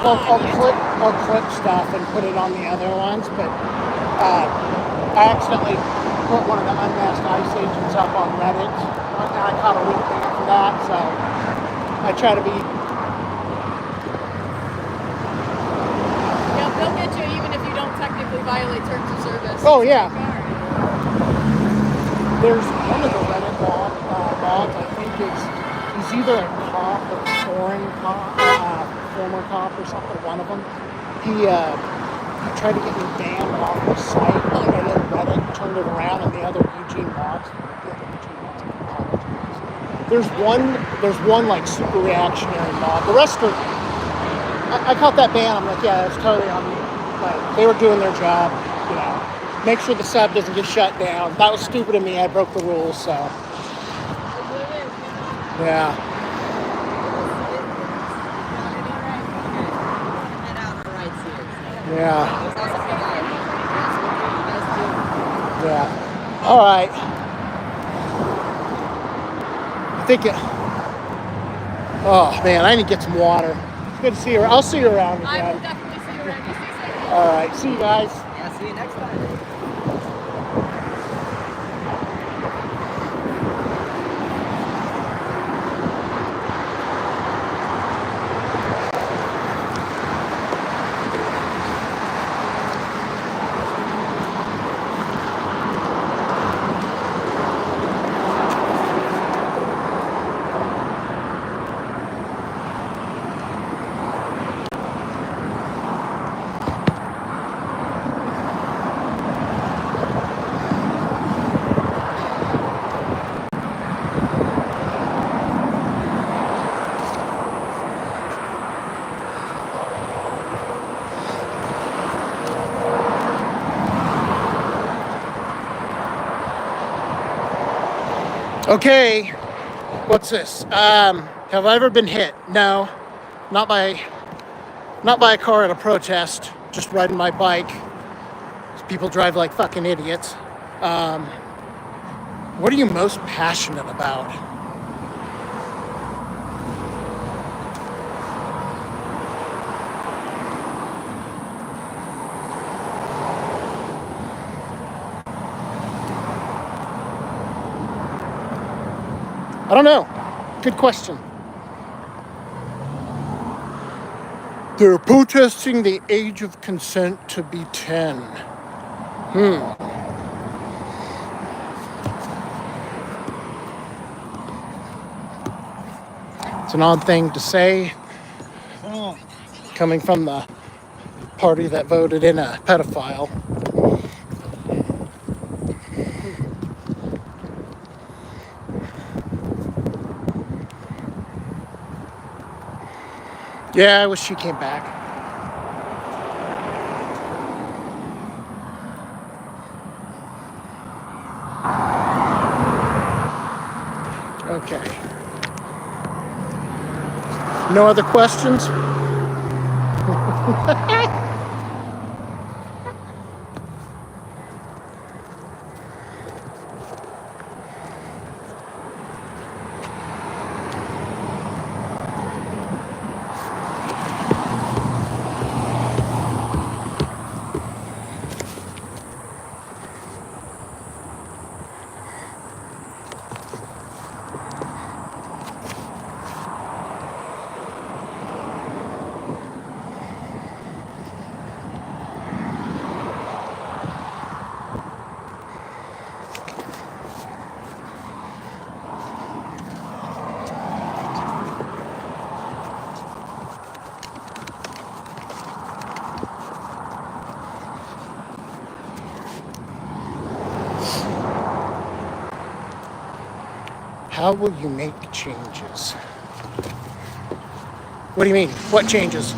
I'll clip stuff and put it on the other ones, but I accidentally put one of the unmasked ICE agents up on Reddit, and I caught a week ban for that, so I try to be. Yeah, they'll get you even if you don't technically violate terms of service. Oh, yeah. There's one of the Reddit mods, I think he's either a cop or a foreign cop, former cop or something, one of them. He tried to get me banned off the site, and then Reddit turned it around, and the other Eugene mods, there's one like super reactionary mod. The rest are, I caught that ban, I'm like, yeah, that's totally on me. Like, they were doing their job, you know. Make sure the sub doesn't get shut down. That was stupid of me, I broke the rules, so. Yeah. Yeah. Yeah. All right. I think it. Oh man, I need to get some water. It's good to see you. I'll see you around again. I will definitely see you around. Just stay safe. All right. See you guys. Yeah, see you next time. Okay. What's this? Have I ever been hit? No. Not by a car at a protest. Just riding my bike. People drive like fucking idiots. What are you most passionate about? I don't know. Good question. They're protesting the age of consent to be 10. It's an odd thing to say, coming from the party that voted in a pedophile. Yeah, I wish she came back. Okay. No other questions? How will you make changes? What do you mean? What changes?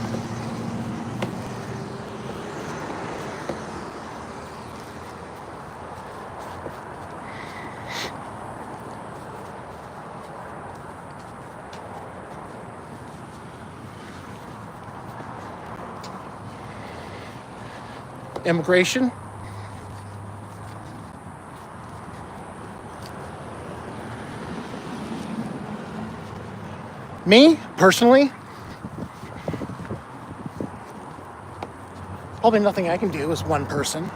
Immigration? Me, personally, probably nothing I can do as one person.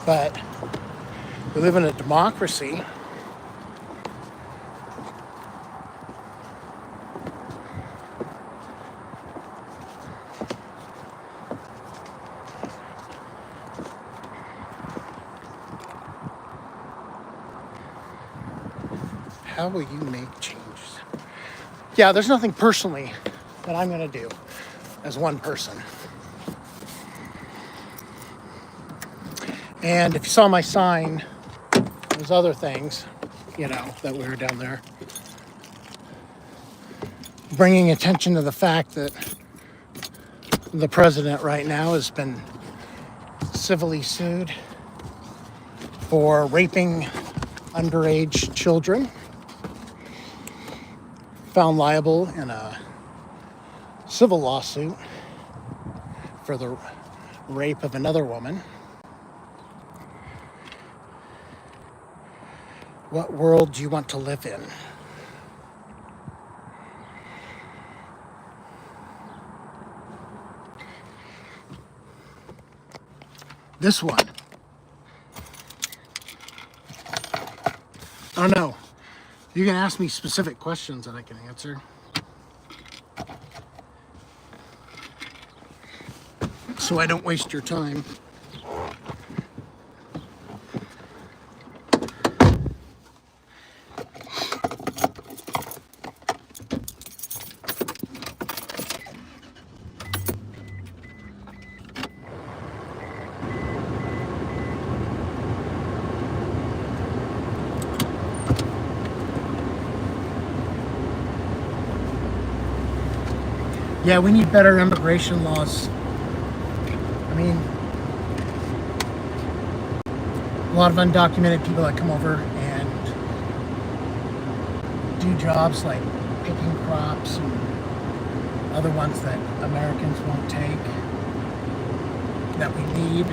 But we live in a democracy. How will you make changes? Yeah, there's nothing personally that I'm going to do as one person. And if you saw my sign, there's other things, that we were down there. Bringing attention to the fact that the president right now has been civilly sued for raping underage children. Found liable in a civil lawsuit for the rape of another woman. What world do you want to live in? This one. I don't know. You can ask me specific questions that I can answer. So I don't waste your time. Yeah, we need better immigration laws. I mean, a lot of undocumented people that come over and do jobs like picking crops and other ones that Americans won't take, that we need.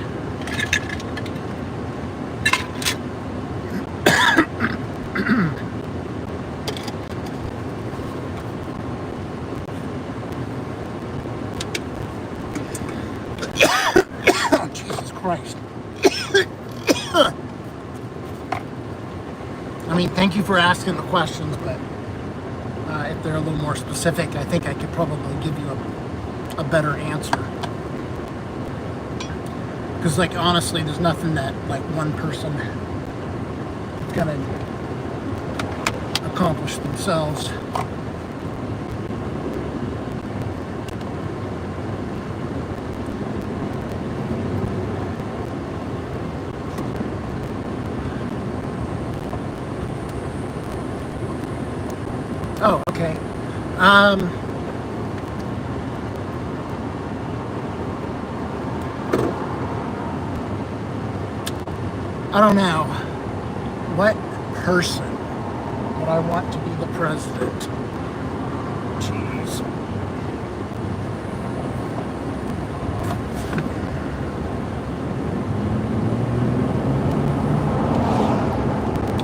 Oh, Jesus Christ. I mean, thank you for asking the questions, but if they're a little more specific, I think I could probably give you a better answer. Because, honestly, there's nothing that, one person can accomplish themselves. Oh, okay. I don't know. What person would I want to be the president? Jeez.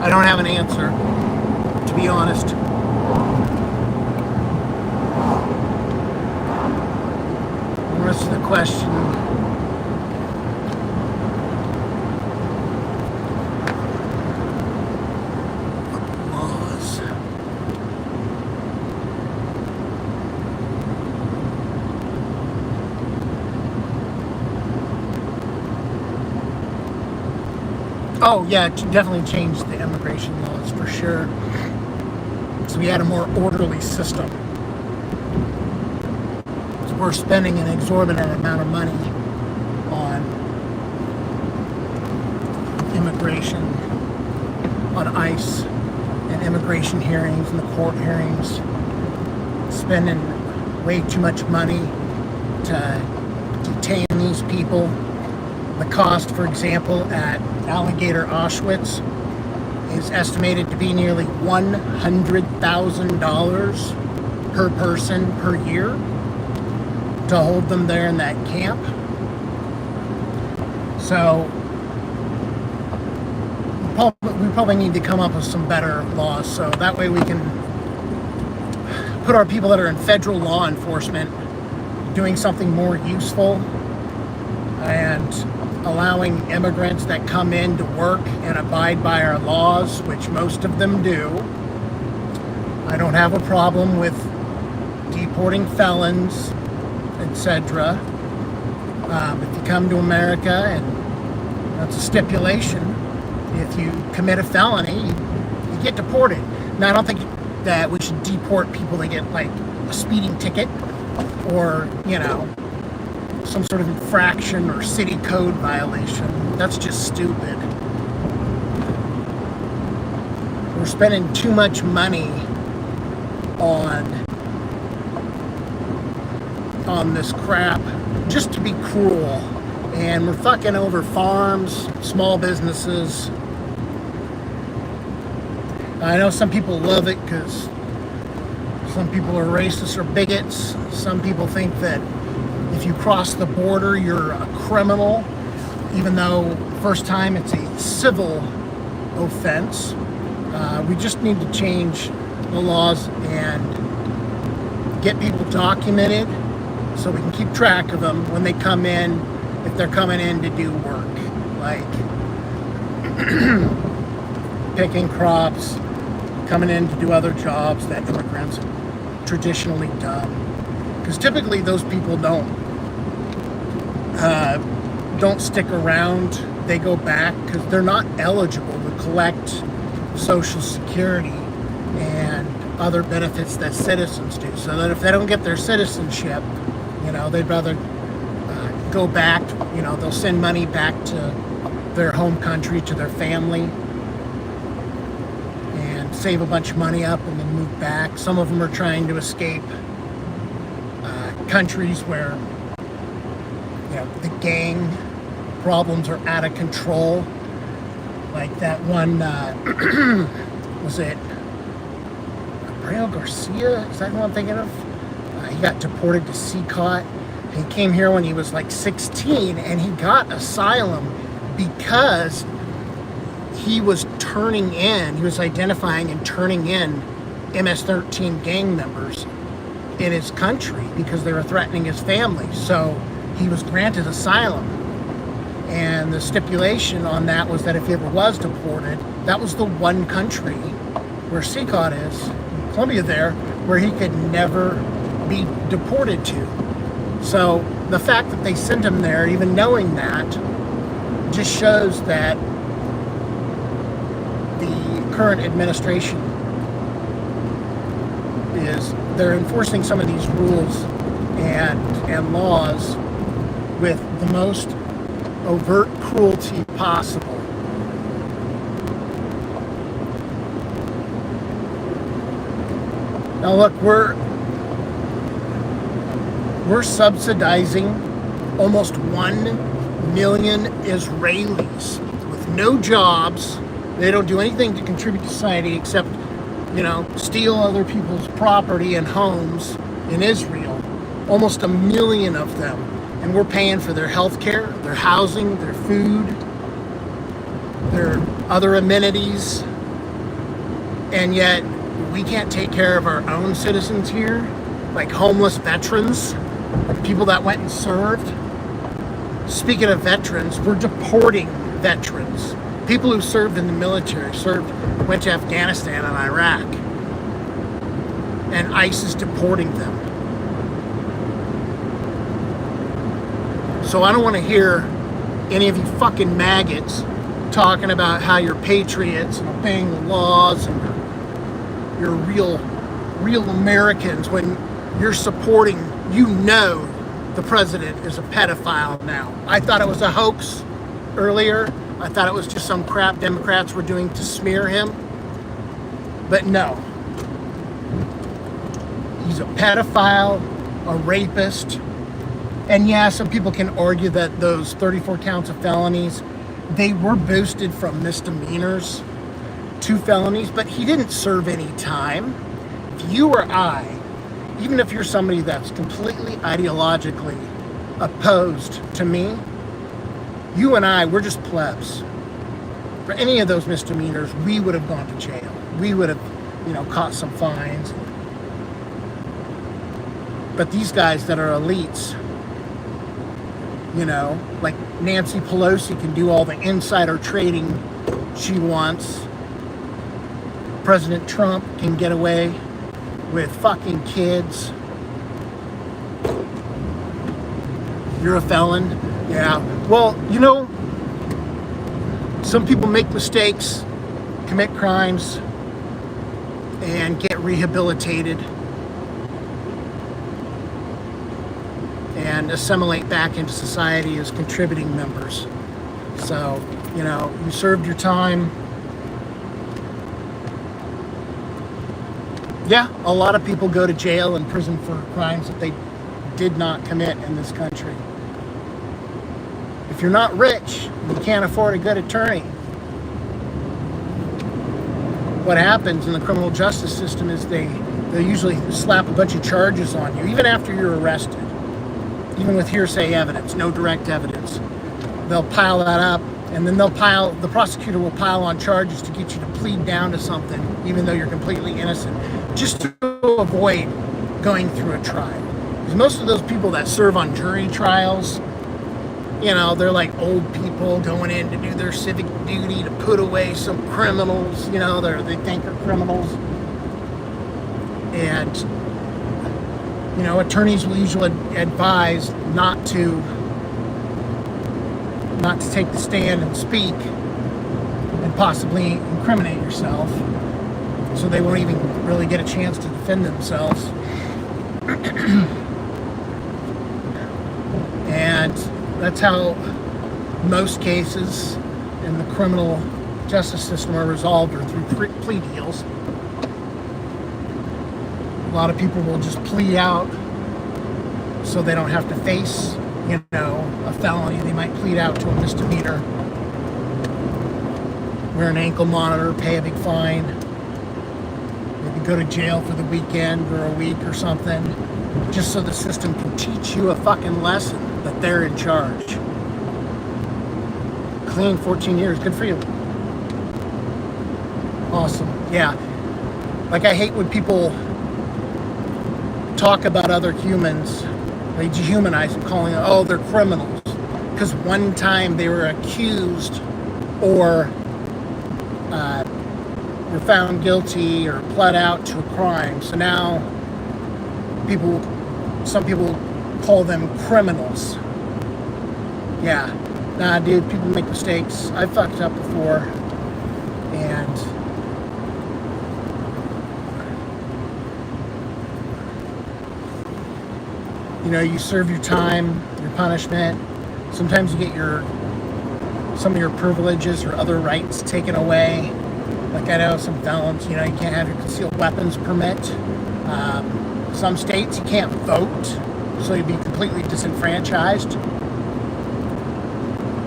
I don't have an answer, to be honest. What's the question? Laws. Oh, yeah, definitely changed the immigration laws for sure. So we had a more orderly system. We're spending an exorbitant amount of money on immigration, on ICE and immigration hearings and the court hearings, spending way too much money to detain these people. The cost, for example, at Alligator Auschwitz is estimated to be nearly $100,000 per person per year to hold them there in that camp. So we probably need to come up with some better laws so that way we can put our people that are in federal law enforcement doing something more useful and allowing immigrants that come in to work and abide by our laws, which most of them do. I don't have a problem with deporting felons, etc. If you come to America, and that's a stipulation, if you commit a felony, you get deported. Now, I don't think that we should deport people that get like a speeding ticket or, you know, some sort of infraction or city code violation. That's just stupid. We're spending too much money on this crap just to be cruel, and we're fucking over farms, small businesses. I know some people love it because some people are racist or bigots. Some people think that if you cross the border, you're a criminal, even though first time it's a civil offense. We just need to change the laws and get people documented so we can keep track of them when they come in, if they're coming in to do work, like picking crops, coming in to do other jobs that immigrants have traditionally done. Because typically those people don't stick around. They go back because they're not eligible to collect Social Security and other benefits that citizens do. So that if they don't get their citizenship, you know, they'd rather go back. You know, they'll send money back to their home country, to their family, and save a bunch of money up and then move back. Some of them are trying to escape countries where, you know, the gang problems are out of control. Like that one, was it Abreu Garcia? Is that who I'm thinking of? He got deported to Seacott. He came here when he was like 16, and he got asylum because he was identifying and turning in MS-13 gang members in his country because they were threatening his family. So he was granted asylum. And the stipulation on that was that if he ever was deported, that was the one country where Seacott is, Colombia there, where he could never be deported to. So the fact that they sent him there, even knowing that, just shows that the current administration they're enforcing some of these rules and laws with the most overt cruelty possible. Now look, we're subsidizing almost 1 million Israelis with no jobs. They don't do anything to contribute to society except, you know, steal other people's property and homes in Israel. Almost 1 million of them. And we're paying for their health care, their housing, their food, their other amenities. And yet we can't take care of our own citizens here, like homeless veterans, people that went and served. Speaking of veterans, we're deporting veterans. People who served in the military, went to Afghanistan and Iraq. And ICE is deporting them. So I don't want to hear any of you fucking maggots talking about how you're patriots and obeying the laws and you're real Americans when you're supporting, you know, the president is a pedophile now. I thought it was a hoax earlier. I thought it was just some crap Democrats were doing to smear him. But no. He's a pedophile, a rapist. And yeah, some people can argue that those 34 counts of felonies, they were boosted from misdemeanors to felonies, but he didn't serve any time. If you or I, even if you're somebody that's completely ideologically opposed to me, you and I, we're just plebs. For any of those misdemeanors, we would have gone to jail. We would have, caught some fines. But these guys that are elites, like Nancy Pelosi can do all the insider trading she wants. President Trump can get away with fucking kids. You're a felon? Yeah. Well, some people make mistakes, commit crimes, and get rehabilitated and assimilate back into society as contributing members. So, you served your time. Yeah, a lot of people go to jail and prison for crimes that they did not commit in this country. If you're not rich, you can't afford a good attorney. What happens in the criminal justice system is they usually slap a bunch of charges on you, even after you're arrested. Even with hearsay evidence, no direct evidence. They'll pile that up, and then the prosecutor will pile on charges to get you to plead down to something, even though you're completely innocent, just to avoid going through a trial. Because most of those people that serve on jury trials, they're like old people going in to do their civic duty to put away some criminals, they think are criminals. And, attorneys will usually advise not to take the stand and speak and possibly incriminate yourself. So they won't even really get a chance to defend themselves. And that's how most cases in the criminal justice system are resolved, or through plea deals. A lot of people will just plea out so they don't have to face, a felony. They might plead out to a misdemeanor, wear an ankle monitor, pay a big fine, maybe go to jail for the weekend or a week or something, just so the system can teach you a fucking lesson that they're in charge. Clean 14 years, good for you. Awesome. Yeah. Like, I hate when people talk about other humans, they dehumanize them, calling them, they're criminals, because one time they were accused or were found guilty or pled out to a crime. So now some people call them criminals. Yeah. Nah, dude, people make mistakes. I fucked up before, and you serve your time, your punishment. Sometimes you get some of your privileges or other rights taken away. Like, I know some felons, you can't have your concealed weapons permit. Some states you can't vote, so you'd be completely disenfranchised.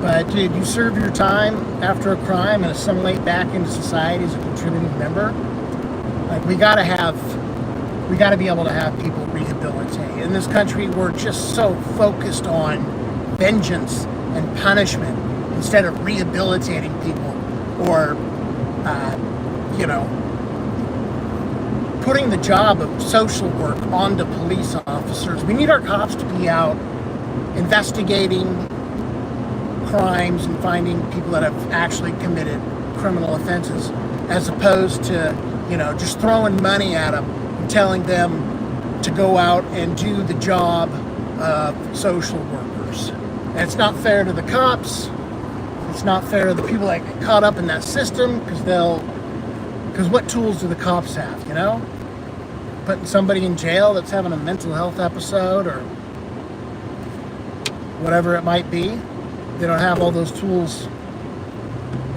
But dude, you serve your time after a crime and assimilate back into society as a contributing member. Like, we gotta be able to have people rehabilitate. In this country, we're just so focused on vengeance and punishment instead of rehabilitating people or, putting the job of social work onto police officers. We need our cops to be out investigating crimes and finding people that have actually committed criminal offenses, as opposed to, just throwing money at them and telling them to go out and do the job of social workers. And it's not fair to the cops. It's not fair to the people that get caught up in that system, because what tools do the cops have, Putting somebody in jail that's having a mental health episode or whatever it might be. They don't have all those tools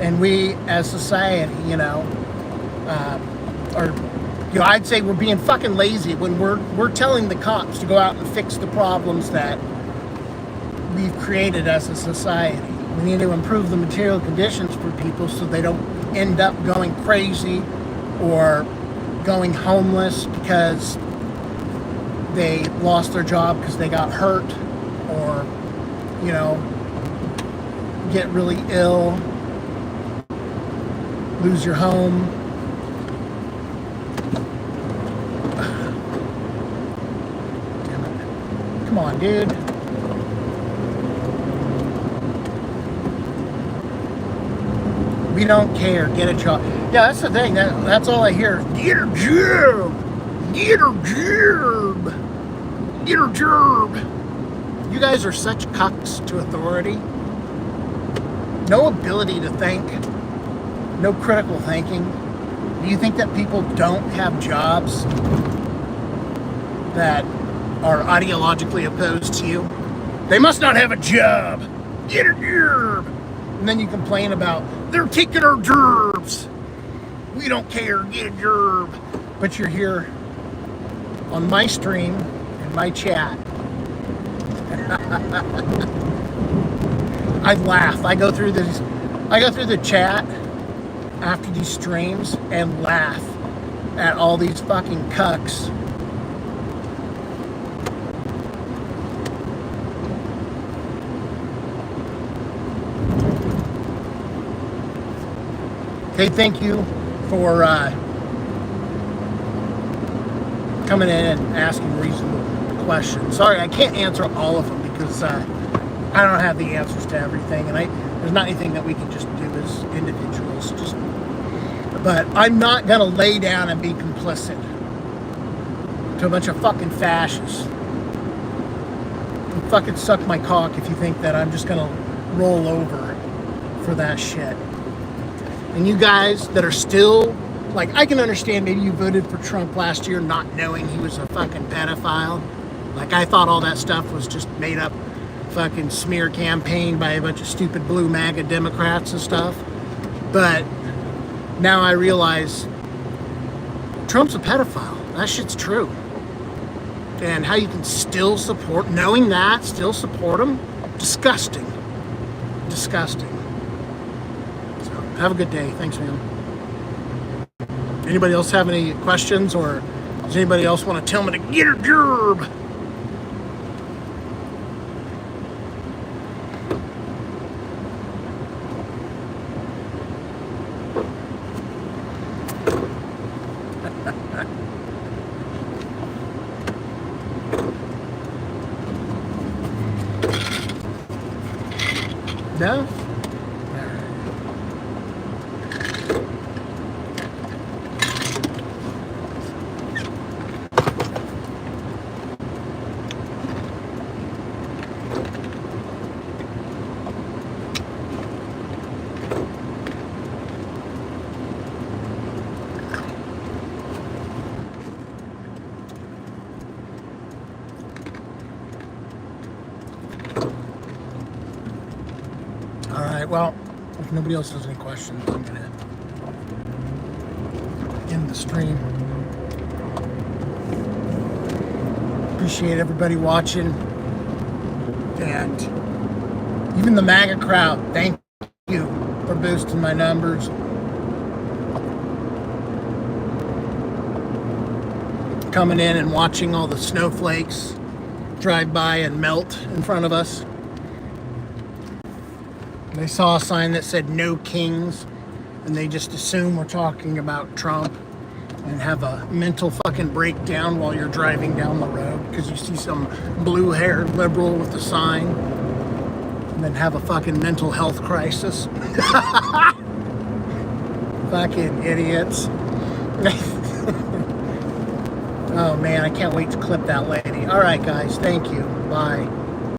And we, as society, are, I'd say we're being fucking lazy when we're telling the cops to go out and fix the problems that we've created as a society. We need to improve the material conditions for people so they don't end up going crazy or going homeless because they lost their job because they got hurt, or get really ill, lose your home. Damn it. Come on, dude. We don't care. Get a job. Yeah, that's the thing. That's all I hear. Get a job. Get a job. Get a job. You guys are such cucks to authority. No ability to think. No critical thinking. Do you think that people don't have jobs that are ideologically opposed to you? They must not have a job. Get a job. And then you complain about, they're taking our jobs. We don't care, get a job. But you're here on my stream, in my chat. I laugh. I go through the chat after these streams and laugh at all these fucking cucks. Okay, thank you for coming in and asking reasonable questions. Sorry, I can't answer all of them because I don't have the answers to everything, and there's not anything that we can just do as individuals. But I'm not gonna lay down and be complicit to a bunch of fucking fascists. You fucking suck my cock if you think that I'm just gonna roll over for that shit. And you guys that are still, like, I can understand maybe you voted for Trump last year not knowing he was a fucking pedophile. Like, I thought all that stuff was just made up fucking smear campaign by a bunch of stupid blue MAGA Democrats and stuff. But now I realize Trump's a pedophile. That shit's true. And how you can still support, knowing that, still support him, disgusting. Disgusting. So, have a good day. Thanks, man. Anybody else have any questions, or does anybody else want to tell me to get a job? No? Alright, well, if nobody else has any questions, I'm going to end the stream. Appreciate everybody watching. And even the MAGA crowd, thank you for boosting my numbers. Coming in and watching all the snowflakes drive by and melt in front of us. They saw a sign that said "No Kings," and they just assume we're talking about Trump and have a mental fucking breakdown while you're driving down the road because you see some blue-haired liberal with a sign, and then have a fucking mental health crisis. Fucking idiots. Oh man, I can't wait to clip that lady. All right, guys, thank you. Bye.